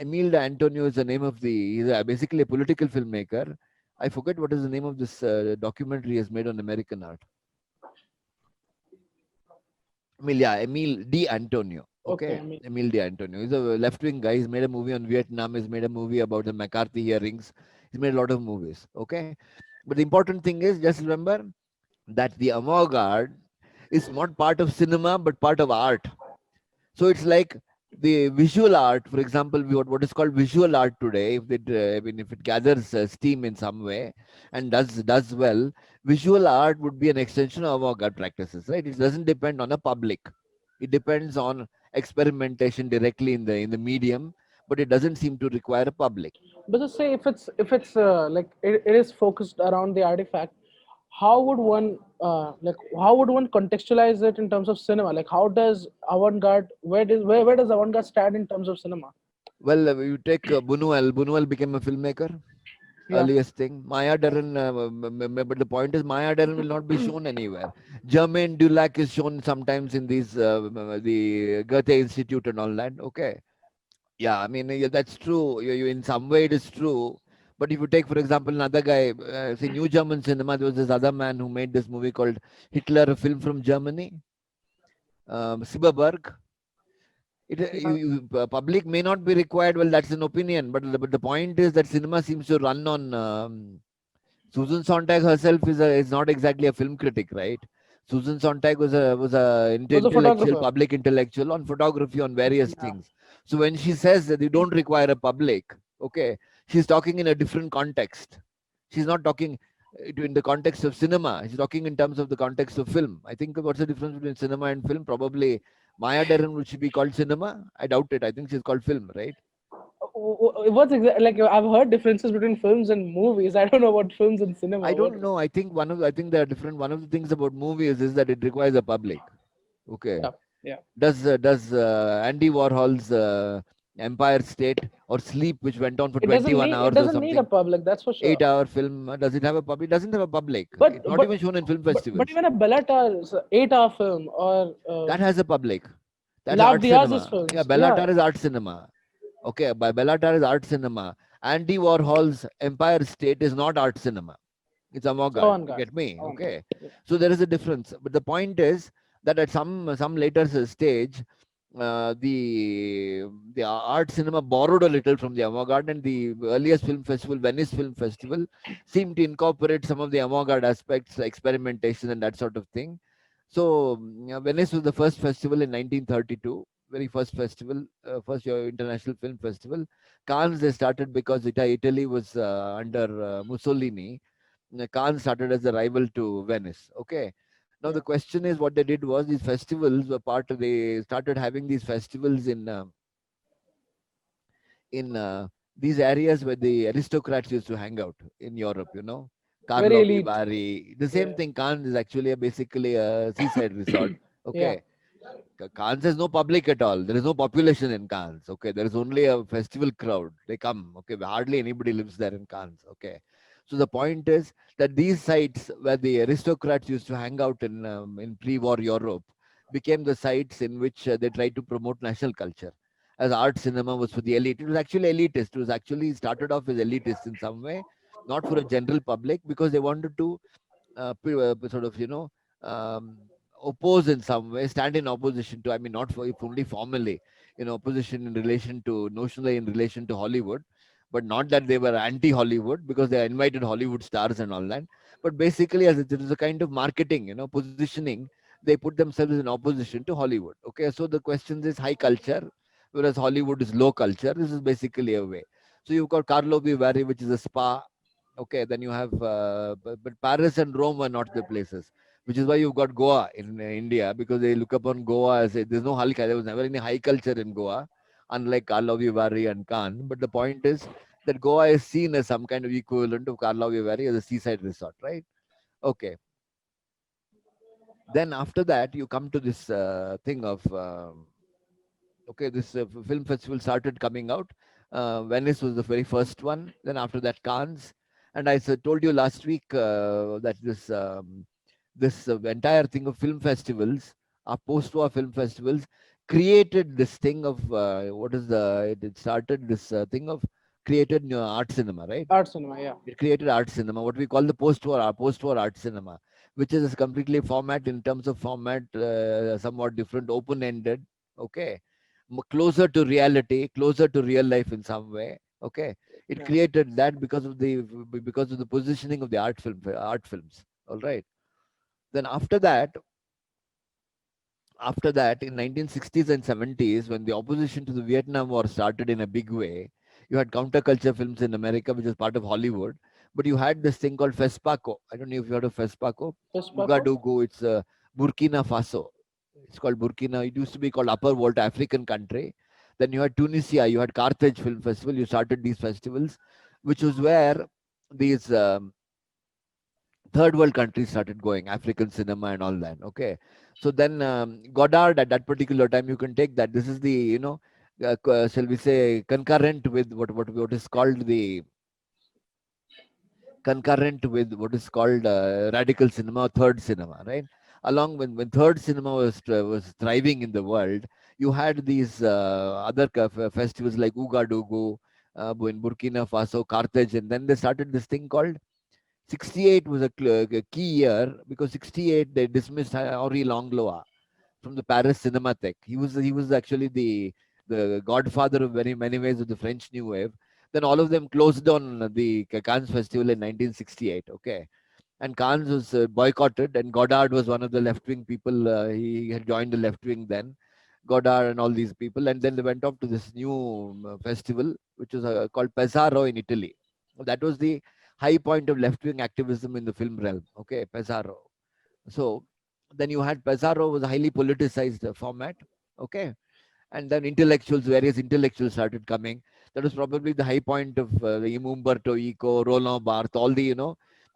Emile de Antonio is the name of he's basically a political filmmaker. I forget what is the name of this documentary he has made on American art. Emile D. Antonio. Okay, Okay, I mean, Emile D. Antonio. He's a left-wing guy. He's made a movie on Vietnam. He's made a movie about the McCarthy hearings. He's made a lot of movies. Okay, but the important thing is just remember that the avant-garde is not part of cinema but part of art. So it's like the visual art, for example, what is called visual art today. If it gathers steam in some way and does well, visual art would be an extension of avant-garde practices, right? It doesn't depend on a public. It depends on experimentation directly in the medium, but it doesn't seem to require a public. but just say if it's like it is focused around the artifact, how would one how would one contextualize it in terms of cinema? Like how does avant-garde where does avant-garde stand in terms of cinema? Well, you take Buñuel. Buñuel became a filmmaker. Yeah, Earliest thing. Maya Deren, but the point is Maya Deren will not be shown anywhere. Germain Dulac is shown sometimes in these the Goethe Institute and all that. Okay, yeah, I mean that's true. In some way it is true. But if you take, for example, another guy, say New German cinema, there was this other man who made this movie called Hitler, a film from Germany, Silberberg. yeah. Public may not be required. Well, that's an opinion, but the point is that cinema seems to run on. Susan Sontag herself is not exactly a film critic, right? Susan Sontag was a Was a intellectual, photographer. public intellectual on photography, on various Yeah. things. So when she says that you don't require a public, okay, she's talking in a different context. She's not talking in the context of cinema. She's talking in terms of the context of film. I think what's the difference between cinema and film? Probably Maya Deren, would she be called cinema? I doubt it. I think she's called film, right? What's exactly like I've heard differences between films and movies. I don't know what films and I cinema. What? don't know. I think there are different. One of the things about movies is that it requires a public. Okay. Yeah, yeah. Does Andy Warhol's Empire State or Sleep, which went on for It doesn't 21 need it hours or doesn't need a something, public. That's for sure. 8-hour film, does it have a public? It doesn't have a public. But It's not but even shown in film but festivals. even a Bellatar's 8-hour film or That has a public. That's Lab art Diaz's cinema. Yeah, films. Yeah, Bellatar is art cinema. Okay, by Bellatar is art cinema. Andy Warhol's Empire State is not art cinema. It's it's avant-garde. You avant-garde. get me? Avant-garde. Okay. So there is a difference. But the point is that at some later stage, the art cinema borrowed a little from the avant-garde, and the earliest film festival, Venice Film Festival, seemed to incorporate some of the avant-garde aspects, experimentation and that sort of thing. So Venice was the first festival in 1932, very first festival, first international film festival. Cannes they started because Italy was under Mussolini. Cannes started as a rival to Venice. Okay. Now the Yeah. question is, what they did was these festivals were part of. They started having these festivals in these areas where the aristocrats used to hang out in Europe. Very Carlo elite. Vivari. The same Yeah. thing. Cannes is actually basically a seaside resort. Yeah. Okay. Cannes has no public at all. There is no population in Cannes. Okay, there is only a festival crowd. They come. Okay, hardly anybody lives there in Cannes. Okay, so the point is that these sites where the aristocrats used to hang out in pre-war Europe became the sites in which they tried to promote national culture. As art cinema was for the elite, it was actually elitist. It was actually started off as elitist in some way, not for a general public, because they wanted to sort of um, oppose in some way, stand in opposition to, I mean, not for if only formally in opposition in relation to, notionally in relation to Hollywood, but not that they were anti-Hollywood because they invited Hollywood stars and all that, but basically as it is a kind of marketing, positioning. They put themselves in opposition to Hollywood. Okay, so the question is high culture, whereas Hollywood is low culture. This is basically a way. So you've got Carlo Vivari, which is a spa. Okay, then you have, but Paris and Rome were not the places, which is why you've got Goa in India, because they look upon Goa as there's no high, there was never any high culture in Goa, unlike Karlovy Vary and Cannes. But the point is that Goa is seen as some kind of equivalent of Karlovy Vary as a seaside resort, right? Okay. Then after that, you come to this thing of Okay, this film festival started coming out. Venice was the very first one. Then after that, Cannes. And I told you last week that this entire thing of film festivals, post-war film festivals, created this thing of what is the? It started this thing of created art cinema, right? Art cinema, yeah. It created art cinema, what we call the post-war art cinema, which is completely format in terms of format, somewhat different, open-ended. Okay, closer to reality, closer to real life in some way. Okay, it Yeah. created that because of the positioning of the art films. All right. Then after that, in 1960s and 70s, when the opposition to the Vietnam War started in a big way, you had counterculture films in America, which was part of Hollywood. But you had this thing called FESPACO. I don't know if you heard of FESPACO. Fespaco? Ouagadougou, it's Burkina Faso. It's called Burkina. It used to be called Upper Volta, African country. Then you had Tunisia, you had Carthage Film Festival. You started these festivals, which was where these third world countries started going, African cinema and all that. Okay, so then Godard at that particular time, you can take that. This is the shall we say concurrent with what is called the concurrent with what is called radical cinema or third cinema, right? Along when third cinema was thriving in the world, you had these other festivals like Ouagadougou in Burkina Faso, Carthage, and then they started this thing called 68 was a key year because 68 they dismissed Henri Langlois from the Paris Cinematheque. He was actually the godfather of very many ways of the French New Wave. Then all of them closed on the Cannes Festival in 1968. Okay, and Cannes was boycotted, and Godard was one of the left wing people. He had joined the left wing then. Godard and all these people, and then they went off to this new festival, which was called Pesaro in Italy. That was the high point of left wing activism in the film realm. Okay, Pesaro. So then you had Pesaro was a highly politicized format. Okay, and then various intellectuals started coming. That was probably the high point of Umberto Eco, Roland Barthes, all the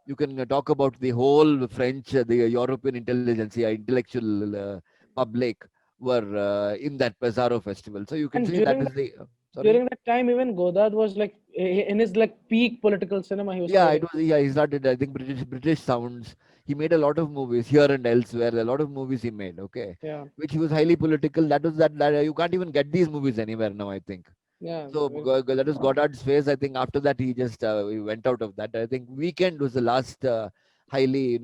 you can talk about the whole French, the European intelligentsia, intellectual public were in that Pesaro festival. So you can And see that is the sorry. during that time, even Godard was like in his like peak political cinema. He was Yeah, creating. it was. Yeah, he started. I think British sounds. He made a lot of movies here and elsewhere. A lot of movies he made. Okay, Yeah, which he was highly political. That you can't even get these movies anywhere now. I think. yeah, So that was Goddard's phase. I think after that he went out of that. I think Weekend was the last highly,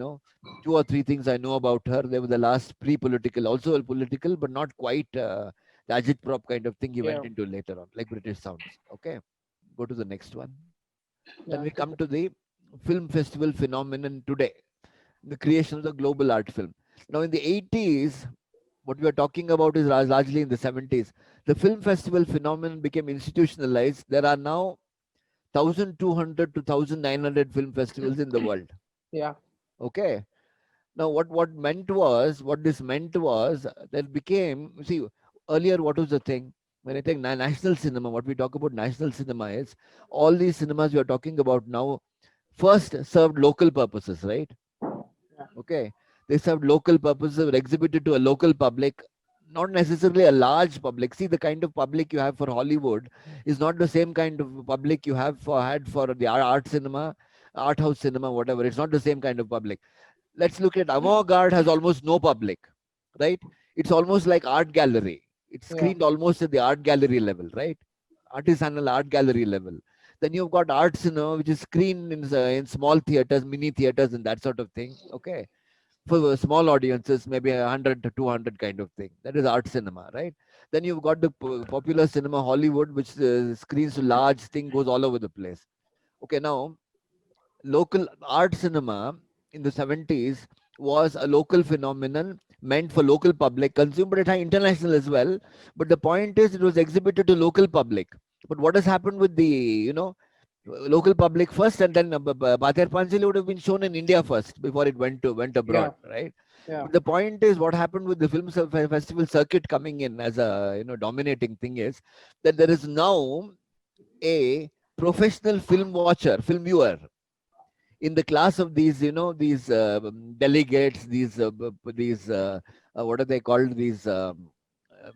two or three things I know about her. They were the last pre-political, also political, but not quite the agitprop kind of thing he yeah, went into later on, like British Sounds. Okay, go to the next one. Then yeah. we Take come it. to the film festival phenomenon today, the creation of the global art film. Now in the 80s, what we are talking about is largely in the 70s. The film festival phenomenon became institutionalized. There are now 1,200 to 1,900 film festivals in the world. Yeah, Okay. Now, what this meant was that became, see, earlier, what was the thing? When I take national cinema, what we talk about national cinema is all these cinemas we are talking about now first served local purposes, right? yeah, Okay. They served local purposes, were exhibited to a local public, not necessarily a large public. See, the kind of public you have for Hollywood is not the same kind of public you had for the art cinema, art house cinema, whatever. It's not the same kind of public. Let's look at avant-garde has almost no public, right? It's almost like art gallery. It's yeah, screened almost at the art gallery level, right? Artisanal art gallery level. Then you've got art cinema, which is screened in small theaters, mini theaters, and that sort of thing. Okay, for small audiences, maybe 100 to 200 kind of thing. That is art cinema, right? Then you've got the popular cinema, Hollywood, which screens large thing, goes all over the place. Okay, now local art cinema in the 70s was a local phenomenon meant for local public consumed, but it had international as well. But the point is, it was exhibited to local public. But what has happened with the local public first, and then Pather Panchali would have been shown in India first before it went yeah, abroad, right? yeah, But the point is, what happened with the festival circuit coming in as a dominating thing is that there is now a professional film watcher, film viewer in the class of these delegates, these what are they called, these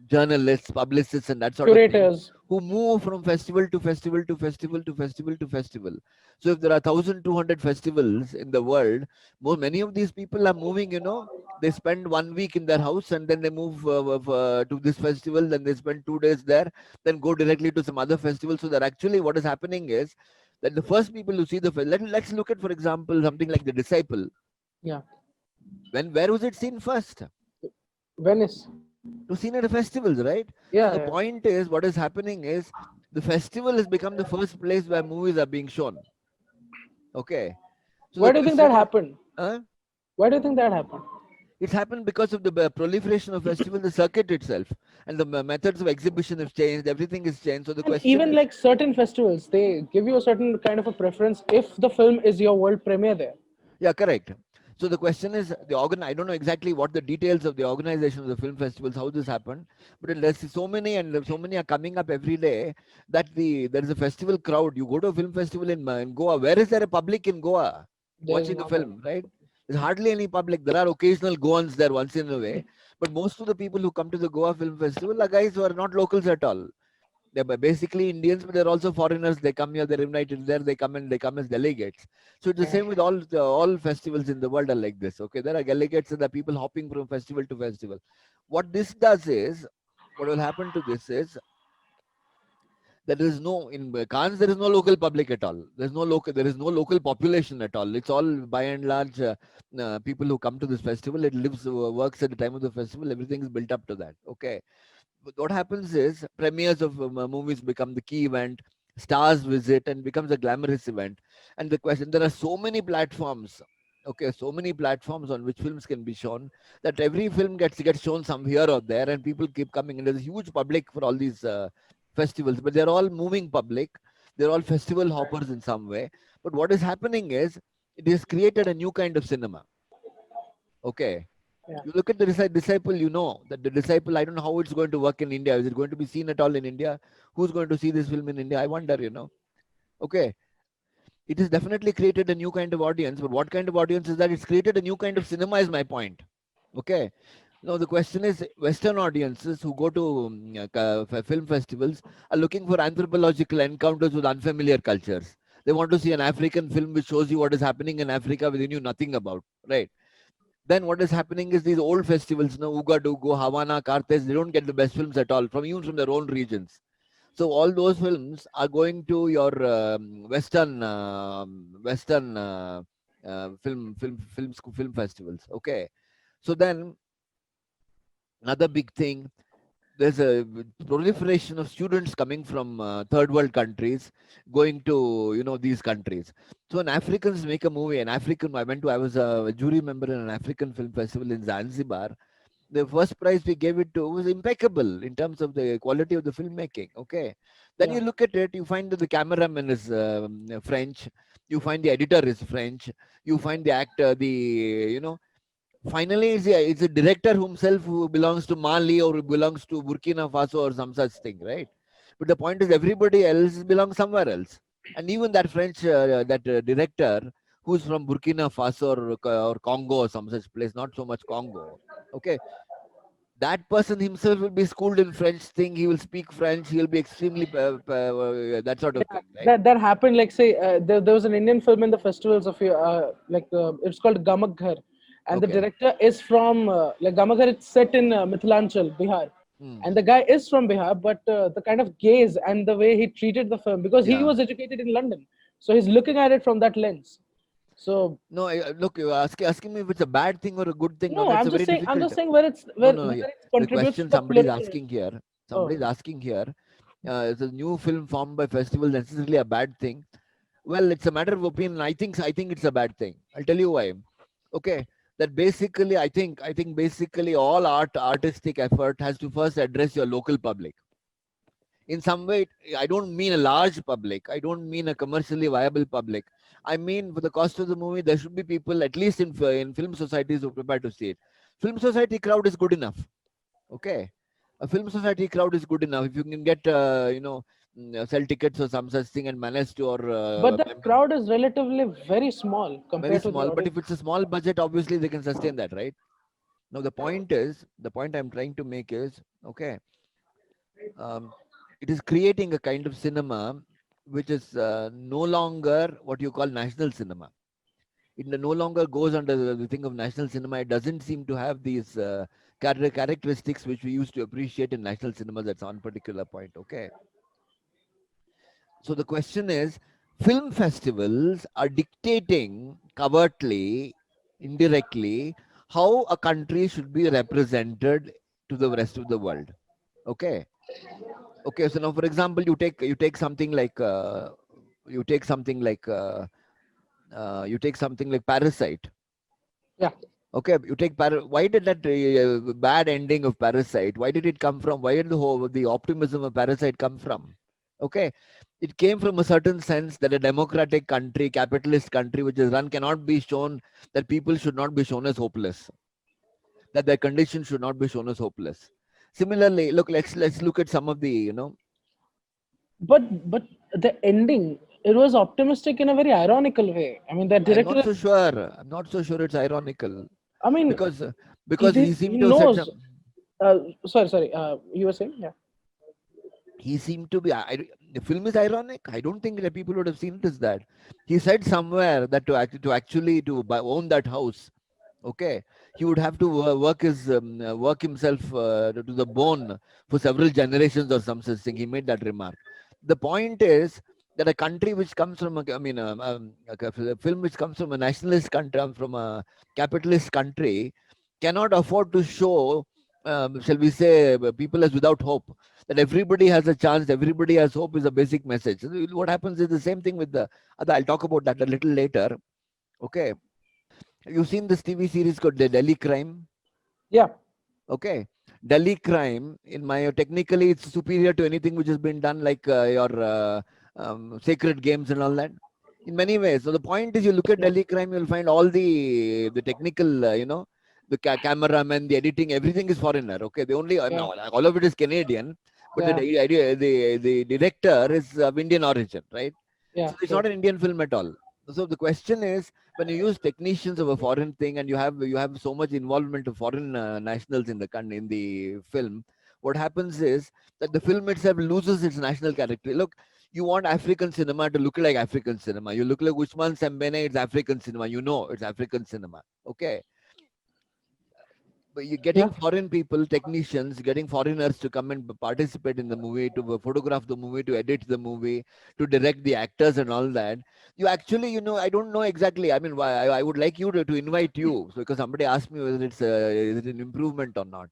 journalists, publicists, and that sort of thing, Curators. who move from festival to festival to festival to festival to festival. So if there are 1,200 festivals in the world, many of these people are moving. They spend 1 week in their house and then they move to this festival. Then they spend 2 days there, then go directly to some other festival. So that actually what is happening is that the first people who see let's look at, for example, something like The Disciple. Yeah. Where was it seen first? Venice. To seen at the festivals, right? Yeah, So the yeah. point is, what is happening is the festival has become the first place where movies are being shown. Okay. So Why the do you think that question is, happened? uh, Why do you think that happened? it's happened because of the proliferation of festival, the circuit itself, and the methods of exhibition have changed. Everything is changed. So the And question even is, like certain festivals, they give you a certain kind of a preference if the film is your world premiere there. yeah, correct. So the question is, I don't know exactly what the details of the organization of the film festivals, how this happened, but there's so many, and so many are coming up every day, that there is a festival crowd. You go to a film festival in Goa. Where is there a public in Goa There's watching a not a film, right? There's hardly any public. There are occasional Goans there once in a way, but most of the people who come to the Goa Film Festival are guys who are not locals at all. They're basically Indians, but they're also foreigners. They come here, they're invited there, they come and they come as delegates. So it's the yeah. same with all festivals in the world are like this. Okay, there are delegates and there are people hopping from festival to festival. What this does is, what will happen to this is, there is no in Cannes. There is no local public at all. There is no local population at all. It's all by and large people who come to this festival. It lives, works at the time of the festival. Everything is built up to that. Okay, but what happens is premieres of movies become the key event. Stars visit and becomes a glamorous event. And the question, there are so many platforms. Okay, so many platforms on which films can be shown, that every film gets shown some here or there, and people keep coming. And there's a huge public for all these festivals, but they're all moving public. They're all festival hoppers in some way. But what is happening is, it has created a new kind of cinema. Okay, Yeah. you look at the Disciple, you know that the Disciple, I don't know how it's going to work in India. Is it going to be seen at all in India? Who's going to see this film in India? I wonder. Okay. It has definitely created a new kind of audience, but what kind of audience is that? It's created a new kind of cinema, is my point. Okay. Now the question is, Western audiences who go to film festivals are looking for anthropological encounters with unfamiliar cultures. They want to see an African film which shows you what is happening in Africa within you nothing about, right? Then what is happening is these old festivals, Ouagadougou, Havana, Carthage, they don't get the best films at all from even from their own regions. So all those films are going to your Western film festivals. Okay, so then another big thing, there's a proliferation of students coming from third world countries going to these countries. So when Africans make a movie, I was a jury member in an African film festival in Zanzibar. The first prize we gave it to was impeccable in terms of the quality of the filmmaking. Okay, then Yeah. you look at it, you find that the cameraman is French, you find the editor is French, you find the actor, finally it's a director himself who belongs to Mali or belongs to Burkina Faso or some such thing, right? But the point is, everybody else belongs somewhere else. And even that French director who's from Burkina Faso or Congo or some such place, not so much Congo. Okay, that person himself will be schooled in French thing. He will speak French. He'll be extremely that sort of Yeah, thing, right? that happened. Like say, there was an Indian film in the festivals of it's called Gamak Ghar, and the Okay. director is from like Gamak Ghar. It's set in Mithilanchal, Bihar, Hmm. and the guy is from Bihar, but the kind of gaze and the way he treated the film, because he Yeah. was educated in London, so he's looking at it from that lens. So No, look, you're asking me if it's a bad thing or a good thing. Now no, that's a very I'm difficult. just saying where No, no, no. where Yeah. it The contributes to question the somebody's political. asking here, Oh, is a new film formed by festival necessarily a bad thing? Well, it's a matter of opinion. I think it's a bad thing. I'll tell you why. Okay, that basically, I think basically all artistic effort has to first address your local public. In some way, I don't mean a large public, I don't mean a commercially viable public. I mean, for the cost of the movie, there should be people, at least in film societies, who are prepared to see it. Film society crowd is good enough. Okay, a film society crowd is good enough if you can get sell tickets or some such thing and manage to, or but the crowd is relatively very small very compared to the small. But if audience. it's a small budget, obviously they can sustain that, right? Now the point I'm trying to make is, okay, um, it is creating a kind of cinema which is no longer what you call national cinema. It no longer goes under the thing of national cinema. It doesn't seem to have these characteristics which we used to appreciate in national cinema. That's on particular point. Okay. So the question is, film festivals are dictating covertly, indirectly, how a country should be represented to the rest of the world. Okay. Okay. So now, for example, you take something like you take something like you take something like Parasite. Yeah. Okay, you take why did that bad ending of Parasite? Why did it come from? Why did the optimism of Parasite come from? Okay, it came from a certain sense that a democratic country, capitalist country, which is run, cannot be shown that people should not be shown as hopeless, that their condition should not be shown as hopeless. Similarly, look, let's look at some of the But the ending, it was optimistic in a very ironical way. I mean, that I'm not director. so sure. I'm not so sure it's ironical I mean, because he he seemed to have said knows. some. Sorry. You were saying, yeah. He seemed to be the film is ironic. I don't think that people would have seen it as that. He said somewhere that to own that house, okay, he would have to work himself to the bone for several generations or some such thing. He made that remark. The point is that a country which comes from a film which comes from a nationalist country, from a capitalist country, cannot afford to show shall we say people as without hope, that everybody has a chance, everybody has hope is a basic message. So what happens is the same thing with the other. I'll talk about that a little later. Okay. You've seen this TV series called The Delhi Crime? Yeah. Okay. Delhi Crime, in my technically, it's superior to anything which has been done, like your Sacred Games and all that. In many ways. So the point is, you look at Delhi Crime, you'll find all the technical, the cameraman, the editing, everything is foreigner. Okay, the only Yeah. all of it is Canadian, but Yeah. the director is of Indian origin, right? Yeah. So it's True. not an Indian film at all. So the question is, when you use technicians of a foreign thing and you have so much involvement of foreign nationals in the film, what happens is that the film itself loses its national character. Look, you want African cinema to look like African cinema. You look like Usman Sembene, it's African cinema. You know it's African cinema. Okay. But you're Yeah. getting foreign people, technicians, getting foreigners to come and participate in the movie, to photograph the movie, to edit the movie, to direct the actors and all that. You actually, I don't know exactly. I mean, why I would like you to invite you, so because somebody asked me whether is it an improvement or not.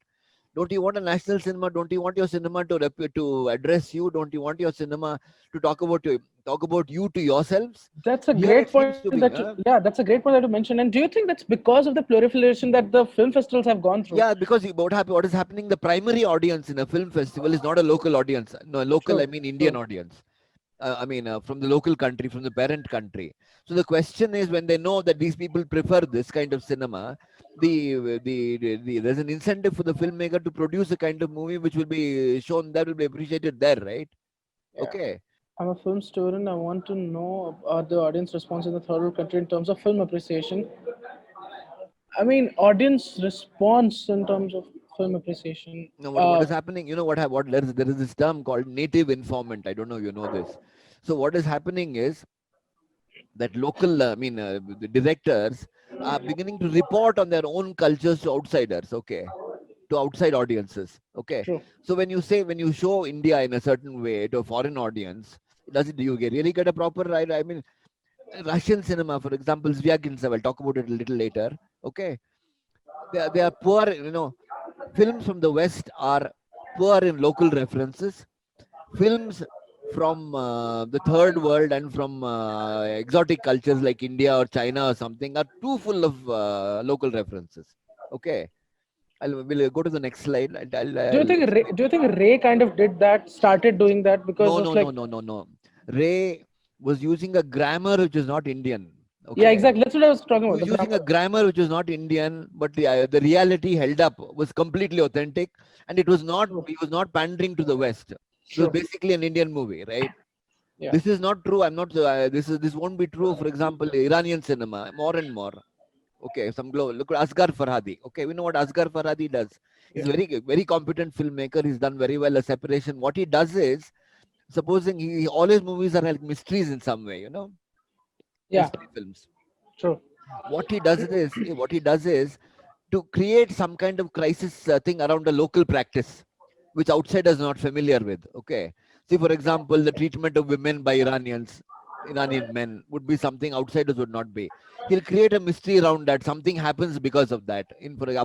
Don't you want a national cinema? Don't you want your cinema to address you? Don't you want your cinema to talk about you to yourselves? That's a Here great it seems point to be. that yeah, that's a great point that you mentioned. And do you think that's because of the proliferation that the film festivals have gone through? Yeah, because what is happening, the primary audience in a film festival is not a local audience. No, local, I True. mean Indian True. audience. From the local country, from the parent country. So the question is, when they know that these people prefer this kind of cinema, there's an incentive for the filmmaker to produce a kind of movie which will be shown, that will be appreciated there, right? Yeah. Okay. I'm a film student. I want to know the audience response in the third world country in terms of film appreciation. I mean, audience response in terms of film appreciation. Now, what is happening? You know what there is this term called native informant. I don't know if you know this. So what is happening is that local, the directors are beginning to report on their own cultures to outsiders, okay, to outside audiences, okay. True. So when you show India in a certain way to a foreign audience, do you really get a proper right? I mean, Russian cinema, for example, Zvyagintsev, I'll talk about it a little later, okay. They are poor, films from the West are poor in local references. Films from the third world and from exotic cultures like India or China or something are too full of local references. Okay, we'll go to the next slide. I'll explain. Do you think Ray kind of did that, started doing that because No, of no, like no, no, no, no. Ray was using a grammar which is not Indian. yeah, Okay, exactly. That's what I was talking he about. was The using a grammar. grammar which was not Indian, but the reality held up was completely authentic, and it was not. True. He was not pandering to the West. It was True. basically an Indian movie, right? Yeah. This is not true. I'm not. This won't be true. For example, Iranian cinema, more and more. Okay, some glow. Look at Asghar Farhadi. Okay, we know what Asghar Farhadi does. He's Yeah. very competent filmmaker. He's done very well a separation. What he does is, supposing all his movies are like mysteries in some way, Yeah. mystery films. True. What he does is to create some kind of crisis thing around a local practice, which outsiders are not familiar with. Okay, see for example, the treatment of women by Iranian men would be something outsiders would not be. He'll create a mystery around that. Something happens because of that.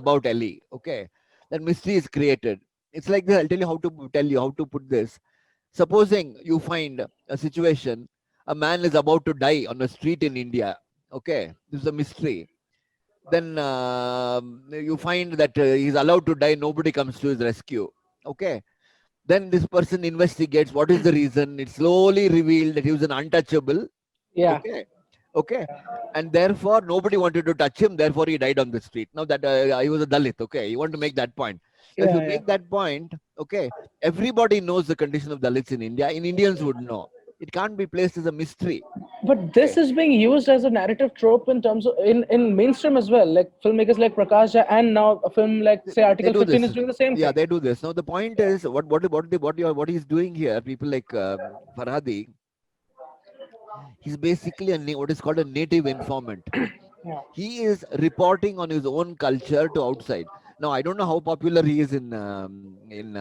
About Ellie. Okay, that mystery is created. It's like this. I'll tell you how to put this. Supposing you find a situation, a man is about to die on a street in India. Okay, this is a mystery. Then you find that he's allowed to die, nobody comes to his rescue. Okay, then this person investigates what is the reason. It's slowly revealed that he was an untouchable. Yeah. Okay, and therefore nobody wanted to touch him, therefore he died on the street. Now that he was a Dalit. Okay, you want to make that point. If you Yeah. Yeah. make that point, okay, everybody knows the condition of Dalits in India. Indians would know. It can't be placed as a mystery. But Okay, this is being used as a narrative trope in terms of in mainstream as well. Like filmmakers like Prakash Jha, and now a film like say they Article do 15 this. is doing the same Yeah, thing. they do this. Now the point is what he's doing here. People like Farhadi, he's basically what is called a native informant. Yeah. He is reporting on his own culture to outside. Now I don't know how popular he is Iran. in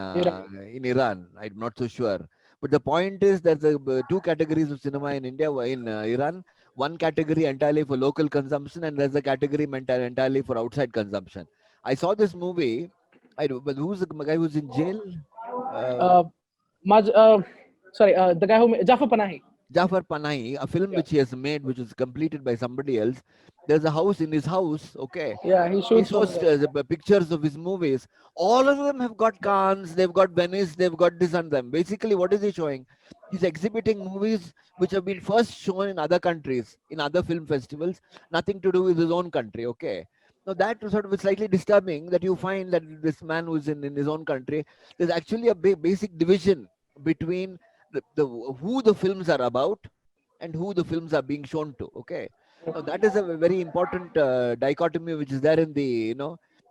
Iran. I'm not so sure. But the point is there's two categories of cinema in India. In Iran, one category entirely for local consumption, and there's a category entirely for outside consumption. I saw this movie. I do, but who's the guy who's in jail? Uh, Uh, Maj, sorry, the guy who Jafar Panahi. Jafar Panahi, a film Yeah. which he has made, which was completed by somebody else. There's a house in his house. Okay, Yeah, he he shoots from shows there. pictures of his movies. All of them have got Cannes, they've got Venice, they've got this and them. Basically, what is he showing? He's exhibiting movies which have been first shown in other countries, in other film festivals, nothing to do with his own country. Okay. Now that was sort of slightly disturbing that you find that this man who's in his own country, there's actually a basic division between who the films are about and who the films are being shown to. Okay, now that is a very important dichotomy which is there in the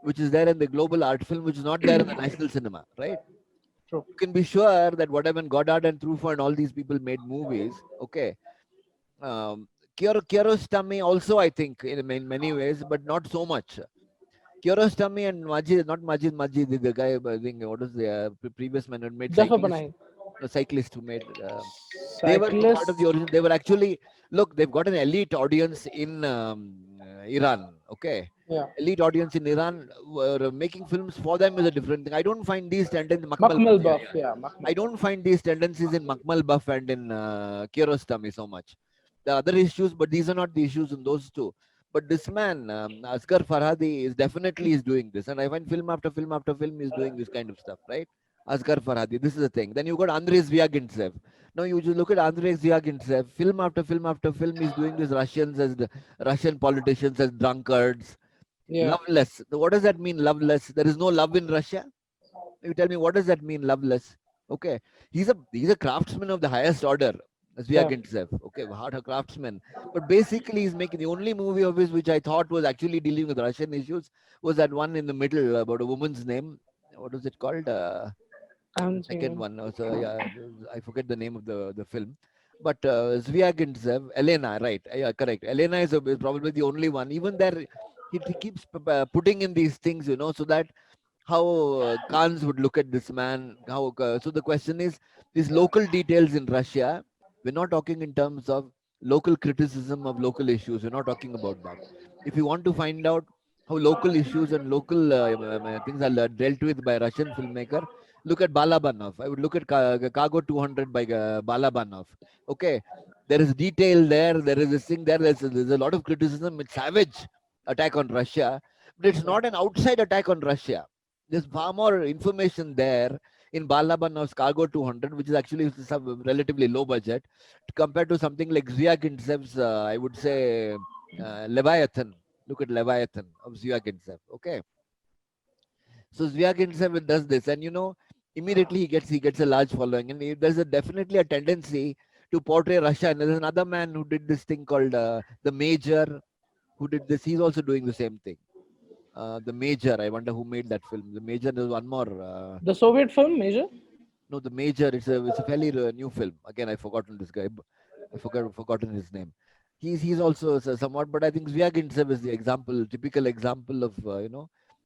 which is there in the global art film, which is not there in the national cinema, right? True. You can be sure that whatever Godard and Truffaut and all these people made movies. Okay, Kiarostami also, I think, in many ways, but not so much. Kiarostami and Majid, not Majid, the guy, I think, what was the previous man who made Jafar Cyclist, Panahi. the cyclist who made. They were part of the Cyclist. origin. They were actually look. They've got an elite audience in Iran. Okay, Yeah. elite audience in Iran were making films for them is a different thing. I don't find these tendencies. Makmal Buff. Yeah. I Makmal. don't find these tendencies in Makmal Buff and in Kiarostami so much. The other issues, but these are not the issues in those two. But this man, Asghar Farhadi, is doing this, and I find film after film after film is doing this kind of stuff, right? Asghar Farhadi, this is the thing. Then you got Andrei Zvyagintsev. Now you just look at Andrei Zvyagintsev. Film after film after film, he's doing this Russian politicians as drunkards, Yeah. loveless. What does that mean, loveless? There is no love in Russia. You tell me, what does that mean, loveless? Okay, he's a craftsman of the highest order, Yeah. Zvyagintsev. Okay, heart a craftsman. But basically, he's making the only movie of his which I thought was actually dealing with Russian issues was that one in the middle about a woman's name. What was it called? I The haven't seen second him. one. So yeah, I forget the name of the film. But Zvyagintsev, Elena, right? Yeah, correct. Elena is probably the only one. Even there, he keeps putting in these things, so that how Khans would look at this man. So the question is, these local details in Russia. We're not talking in terms of local criticism of local issues. We're not talking about that. If you want to find out how local issues and local things are dealt with by Russian filmmaker, look at Balabanov. I would look at Cargo 200 by Balabanov. Okay, there is detail there. There is this thing there. There's a lot of criticism. It's savage attack on Russia, but it's not an outside attack on Russia. There's far more information there in Balabanov's Cargo 200, which is actually some relatively low budget, compared to something like Zvyagintsev, I would say Leviathan. Look at Leviathan of Zvyagintsev. Okay, so Zvyagintsev does this, and immediately he gets a large following, and there's definitely a tendency to portray Russia. And there's another man who did this thing called the Major. who did this. He's also doing the same thing. The Major. I wonder who made that film. The Major. There's one more. The Soviet film, Major? No, The Major. It's a fairly new film. Again, I forgotten this guy. I forgotten his name. He's also somewhat, but I think Zvyagintsev is the example, typical example of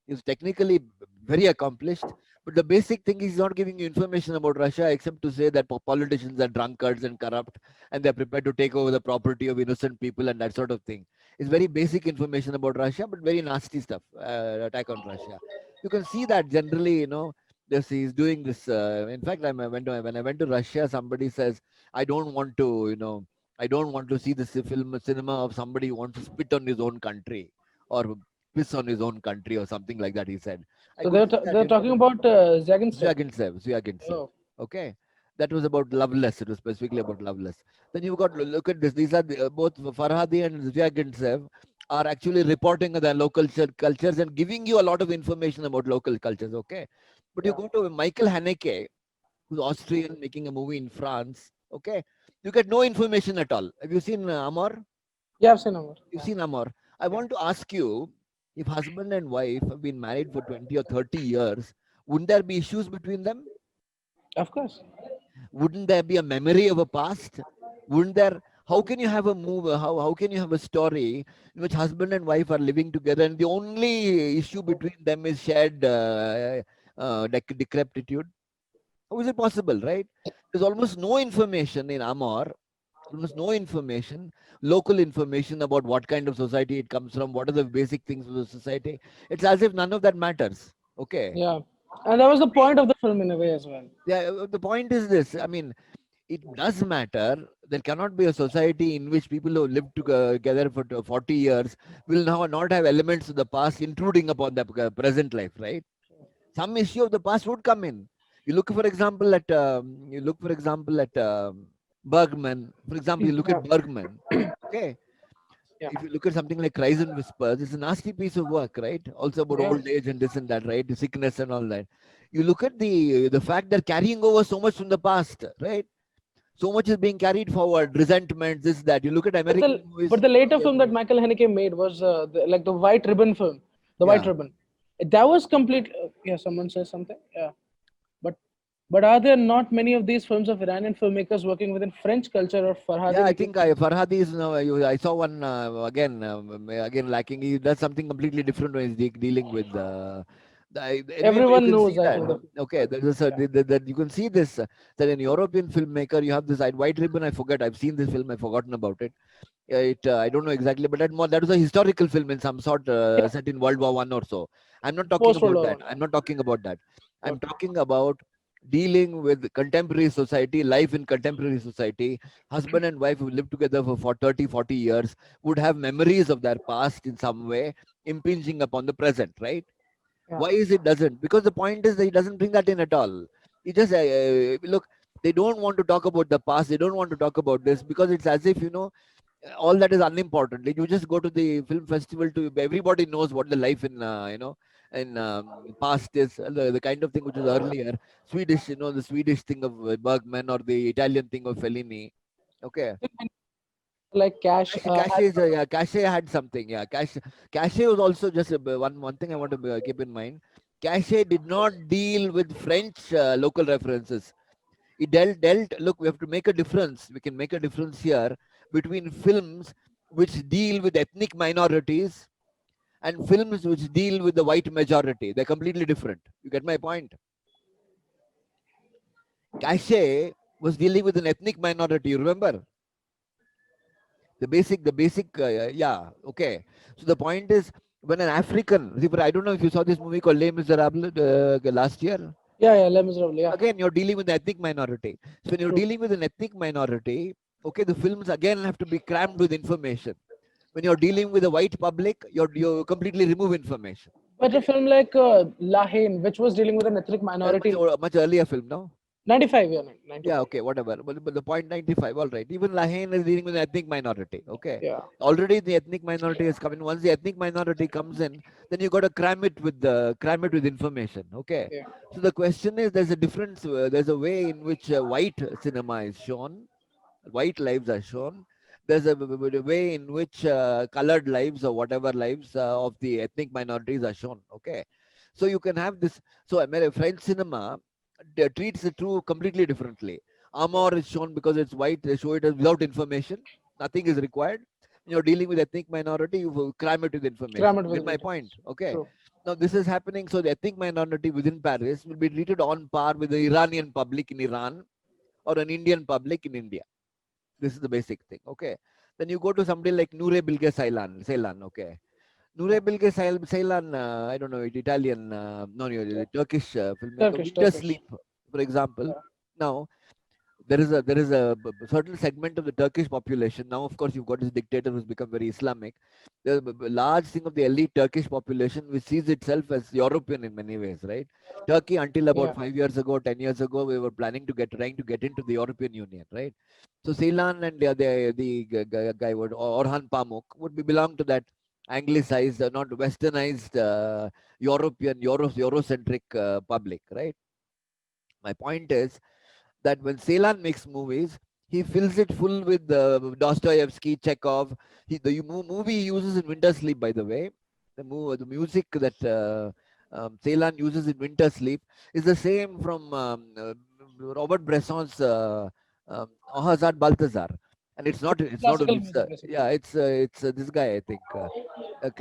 he's technically very accomplished, but the basic thing is he's not giving you information about Russia except to say that politicians are drunkards and corrupt, and they're prepared to take over the property of innocent people and that sort of thing. It's very basic information about Russia, but very nasty stuff. Attack on Russia. You can see that generally, this he's doing this. In fact, when I went to Russia, somebody says, I don't want to, I don't want to see the cinema of somebody who wants to spit on his own country or piss on his own country or something like that. He said. I So could see they're that, talking about Zagin. Zvyagintsev. Oh, Okay, that was about Loveless. It was specifically about Loveless. Then you got to look at this. These are both Farhadi and Zvyagintsev are actually reporting on the local cultures and giving you a lot of information about local cultures. Okay, but you yeah. go to Michael Haneke, who's Austrian, making a movie in France. Okay, you get no information at all. Have you seen Amor? Yeah, I've seen Amar. You've seen Amor. I want to ask you, if husband and wife have been married for 20 or 30 years, wouldn't there be issues between them? Of course. Wouldn't there be a memory of a past? Wouldn't there? How can you have a movie? How can you have a story in which husband and wife are living together and the only issue between them is shared decrepitude? How is it possible, right? There's almost no information in Amor, almost no information, local information about what kind of society it comes from, what are the basic things of the society. It's as if none of that matters. Okay. Yeah. And that was the point of the film in a way as well. Yeah, the point is this. I mean, it does matter. There cannot be a society in which people who lived together for 40 years will now not have elements of the past intruding upon the present life, right? Some issue of the past would come in. You look, for example, at Bergman. For example, you look Yeah. at Bergman. Okay, Yeah. if you look at something like Cries and Whispers, it's a nasty piece of work, right? Also about Yeah. old age and this and that, right? The sickness and all that. You look at the fact they're carrying over so much from the past, right? So much is being carried forward, resentment, this, that. You look at But American movies. the later film that Michael Haneke made was like the White Ribbon film, the White Yeah. Ribbon. That was complete. Yeah, someone says something. Yeah, but are there not many of these films of Iranian filmmakers working within French culture or Farhadi? Yeah, I making- think Farhadi is now. I saw one again lacking. He does something completely different when he's dealing with. Anyway, Everyone you can knows, see I that. think. Okay, there's a, that you can see this. That an European filmmaker, you have this White Ribbon. I forget. I've seen this film. I've forgotten about it. I don't know exactly, but that was a historical film in some sort, set in World War One or so. I'm not talking Post World about War that. One. I'm not talking about that. I'm Okay. talking about dealing with contemporary society, life in contemporary society. Husband and wife who lived together for 30, 40 years would have memories of their past in some way impinging upon the present, right? Yeah. Why is it doesn't? Because the point is that he doesn't bring that in at all. He just look. They don't want to talk about the past. They don't want to talk about this because it's as if all that is unimportant. Like you just go to the film festival to everybody knows what the life in in past is, the kind of thing which was earlier Swedish, the Swedish thing of Bergman or the Italian thing of Fellini. Okay. Like Cash. Cache had something. Yeah, Cache was also just one thing I want to keep in mind. Cache did not deal with French local references. It dealt. Look, we have to make a difference. We can make a difference here between films which deal with ethnic minorities and films which deal with the white majority. They're completely different. You get my point? Cache was dealing with an ethnic minority. You remember? Yeah, okay. So the point is, when an African, I don't know if you saw this movie called Les Miserables last year. Yeah, Les Miserables. Yeah. Again, you're dealing with an ethnic minority. So when you're True. dealing with an ethnic minority, okay, the films again have to be crammed with information. When you're dealing with a white public, you completely remove information. But a film like La Haine, which was dealing with an ethnic minority, Much earlier film, no? 95, yeah, 95. Yeah, okay, whatever. But the point 95, all right. Even Lahane is dealing with an ethnic minority. Okay. Yeah. Already the ethnic minority has come in. Once the ethnic minority comes in, then you got to cram it with information. Okay. Yeah. So the question is, there's a difference. There's a way in which white cinema is shown, white lives are shown. there's a way in which colored lives or whatever lives of the ethnic minorities are shown. Okay, so you can have this. So French cinema treats the two completely differently. Amor is shown because it's white. They show it as without information. Nothing is required. You're dealing with ethnic minority. You cram it with information. Cram it You get with my details. point? Okay. True. Now this is happening. So the ethnic minority within Paris will be treated on par with the Iranian public in Iran or an Indian public in India. This is the basic thing. Okay. Then you go to somebody like Noure Bilge Ceylan. Okay. Noure Bilge Ceylan, I don't know, Italian, no, the Turkish filmmaker, Winter Turkish. Sleep, for example. Yeah. Now, there is a certain segment of the Turkish population. Now, of course, you've got this dictator who's become very Islamic. There's a large thing of the elite Turkish population which sees itself as European in many ways, right? Turkey, until about Yeah. 5 years ago, 10 years ago, we were trying to get into the European Union, right? So Ceylan and the guy would Orhan Pamuk would belong to that anglicized, not westernized European, Eurocentric public, right? My point is that when Ceylan makes movies, he fills it full with Dostoevsky, Chekhov. The movie he uses in Winter Sleep, by the way, the music that Ceylan uses in Winter Sleep is the same from Robert Bresson's Ahazad Balthazar, and it's not Classical only music, basically. yeah, it's this guy, I think,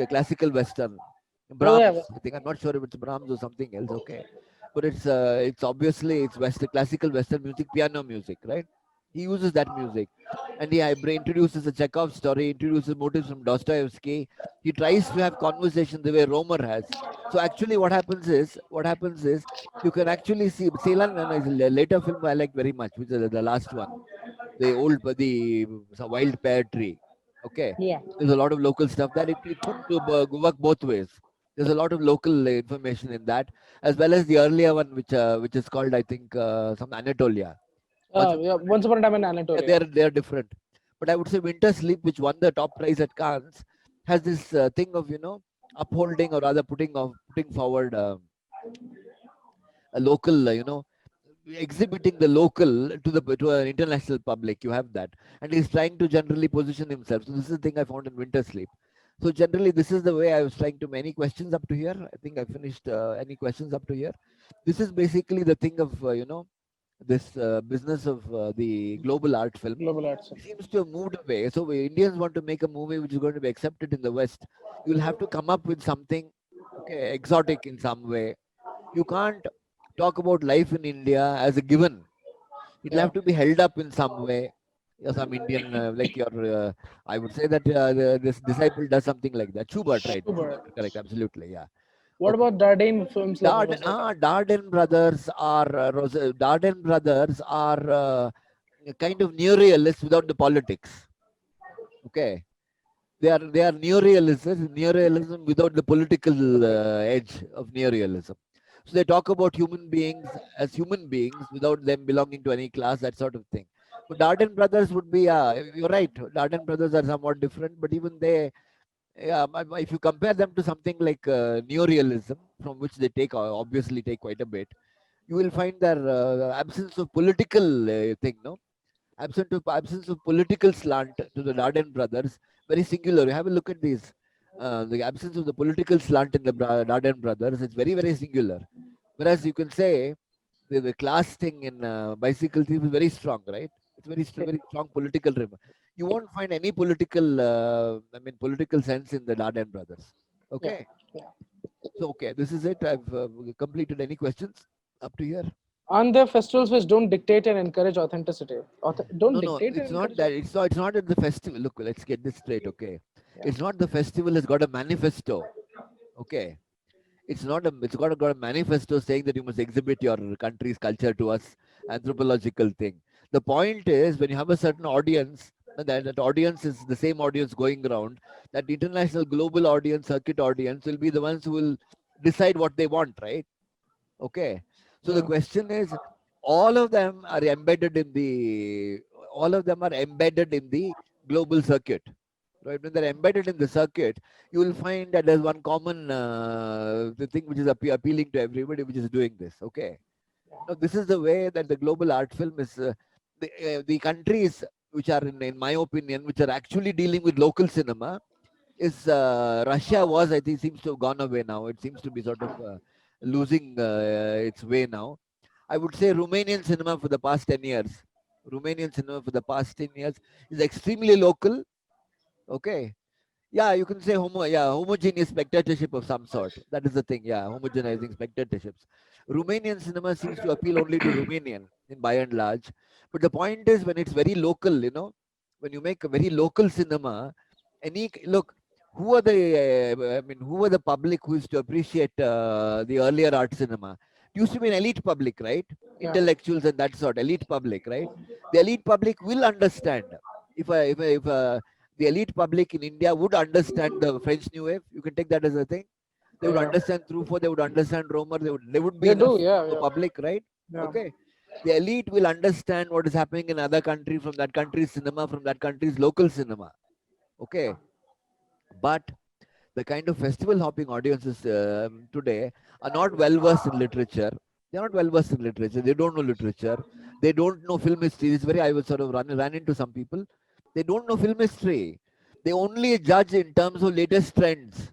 classical western. Oh yeah. Brahms, I think. I'm not sure if it's Brahms or something else. Okay, but it's obviously it's classical Western music, piano music, right? He uses that music, and he introduces a Chekhov story, introduces motives from Dostoevsky. He tries to have conversation the way Romer has. So actually, what happens is you can actually see Ceylan and his later film I like very much, which is the last one, the wild pear tree. Okay, Yeah. there's a lot of local stuff that it could work both ways. There's a lot of local information in that, as well as the earlier one, which is called, I think, some Anatolia. Once Yeah. Once upon a time in yeah, Anatolia. they're different, but I would say Winter Sleep, which won the top prize at Cannes, has this thing of upholding, or rather putting forward a local, exhibiting the local to an international public. You have that, and he's trying to generally position himself. So this is the thing I found in Winter Sleep. So generally, this is the way I was trying to. Many questions up to here. I think I finished. Any questions up to here? This is basically the thing of this business of the global art film. Global arts. It seems to have moved away. So Indians want to make a movie which is going to be accepted in the West. You'll have to come up with something, okay, exotic in some way. You can't talk about life in India as a given. It'll Yeah. have to be held up in some way. Some Indian, like I would say that this disciple does something like that. Schubert, right? Schubert, Schubert. correct, absolutely, yeah. What Okay. about Dardenne films like what was that? Darden brothers are kind of neorealists without the politics. Okay, they are neorealism without the political edge of neorealism. So they talk about human beings as human beings without them belonging to any class, that sort of thing. But Darden brothers would be, you're right. Darden brothers are somewhat different, but even they, yeah, if you compare them to something like neorealism, from which they obviously take quite a bit, you will find their absence of political thing, no? Absence of political slant to the Darden brothers, very singular. You have a look at these. The absence of the political slant in the Darden brothers, it's very, very singular. Whereas you can say the class thing in Bicycle Thief is very strong, right? It's very strong political. You won't find any political sense in the Darden brothers. Yeah. Okay. Yeah. So, okay, this is it. I've completed. Any questions up to here? And the festivals which don't dictate and encourage authenticity. Don't No, dictate and it's not encourage. that. It's not at the festival. Look, let's get this straight, okay? Yeah. It's not the festival has got a manifesto, okay? It's got a manifesto saying that you must exhibit your country's culture to us, anthropological thing. The point is when you have a certain audience, and that audience is the same audience going around, that international global audience, circuit audience will be the ones who will decide what they want, right? Okay. So the Yeah. question is, all of them are embedded in the global circuit. Right? When they're embedded in the circuit, you will find that there's one common the thing which is appealing to everybody, which is doing this. Okay. Now this is the way that the global art film is. The countries which are in my opinion, which are actually dealing with local cinema, is Russia was, I think, seems to have gone away now. It seems to be sort of losing its way now. I would say Romanian cinema for the past 10 years. Romanian cinema for the past 10 years is extremely local. Okay. Yeah, you can say homogeneous spectatorship of some sort. That is the thing. Yeah, homogenizing spectatorships. Romanian cinema seems to appeal only to Romanian in by and large. But the point is, when it's very local, when you make a very local cinema, look, who are who are the public who used to appreciate the earlier art cinema? It used to be an elite public, right? Yeah. Intellectuals and that sort, elite public, right? The elite public will understand if the elite public in India would understand the French New Wave. You can take that as a thing. They would Yeah. understand Truffaut, they would understand Romer, they would be They do. enough Yeah. for Yeah. public, right? Yeah. Okay. The elite will understand what is happening in other country from that country's cinema, from that country's local cinema. Okay. But the kind of festival hopping audiences today are not well versed in literature. They're not well versed in literature. They don't know literature. They don't know film history. It's very, I was sort of ran into some people. They don't know film history. They only judge in terms of latest trends.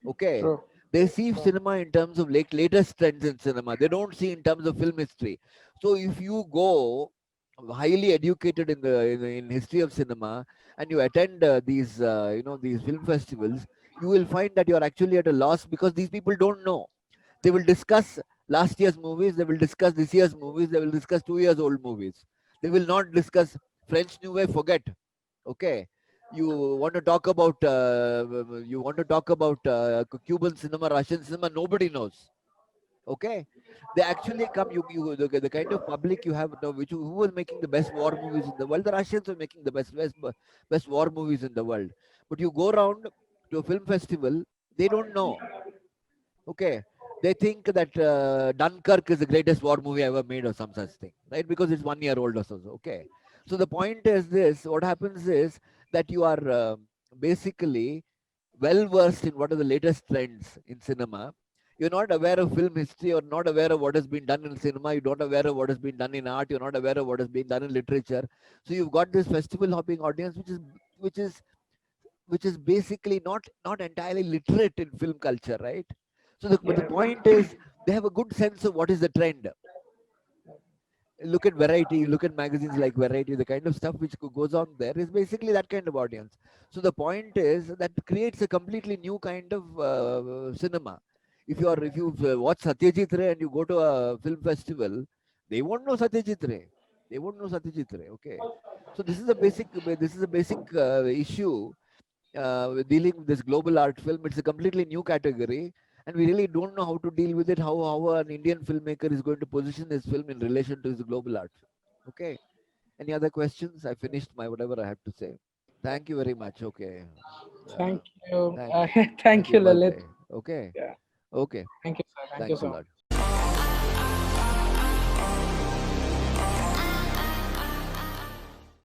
Okay. True. They see cinema in terms of latest trends in cinema. They don't see in terms of film history. So if you go highly educated in history of cinema and you attend these film festivals, you will find that you are actually at a loss because these people don't know. They will discuss last year's movies, they will discuss this year's movies, they will discuss 2 years old movies. They will not discuss French New Wave, forget. Okay. You want to talk about Cuban cinema, Russian cinema, nobody knows. Okay. They actually come, the kind of public you have now, who were making the best war movies in the world. The Russians were making the best war movies in the world. But you go around to a film festival, they don't know. Okay. They think that Dunkirk is the greatest war movie ever made or some such thing, right? Because it's 1 year old or so. Okay. So the point is this: what happens is that you are basically well versed in what are the latest trends in cinema. You're not aware of film history, or not aware of what has been done in cinema. You're not aware of what has been done in art. You're not aware of what has been done in literature. So you've got this festival hopping audience, which is which is basically not entirely literate in film culture, right? So but the point is, they have a good sense of what is the trend. Look at Variety, look at magazines like Variety, the kind of stuff which goes on there is basically that kind of audience. So the point is that creates a completely new kind of cinema. If you watch Satyajit Ray and you go to a film festival, they won't know Satyajit Ray. They won't know Satyajit Ray. Okay, so this is a basic issue dealing with this global art film. It's a completely new category, and we really don't know how to deal with it. How an Indian filmmaker is going to position his film in relation to his global art film. Okay. Any other questions? I finished my whatever I have to say. Thank you very much. Okay. Thank you. Thank you. Thank Happy you, Lalit. birthday. Okay. Yeah. Okay. Thank you, sir. Thank you Thanks a so lot. much.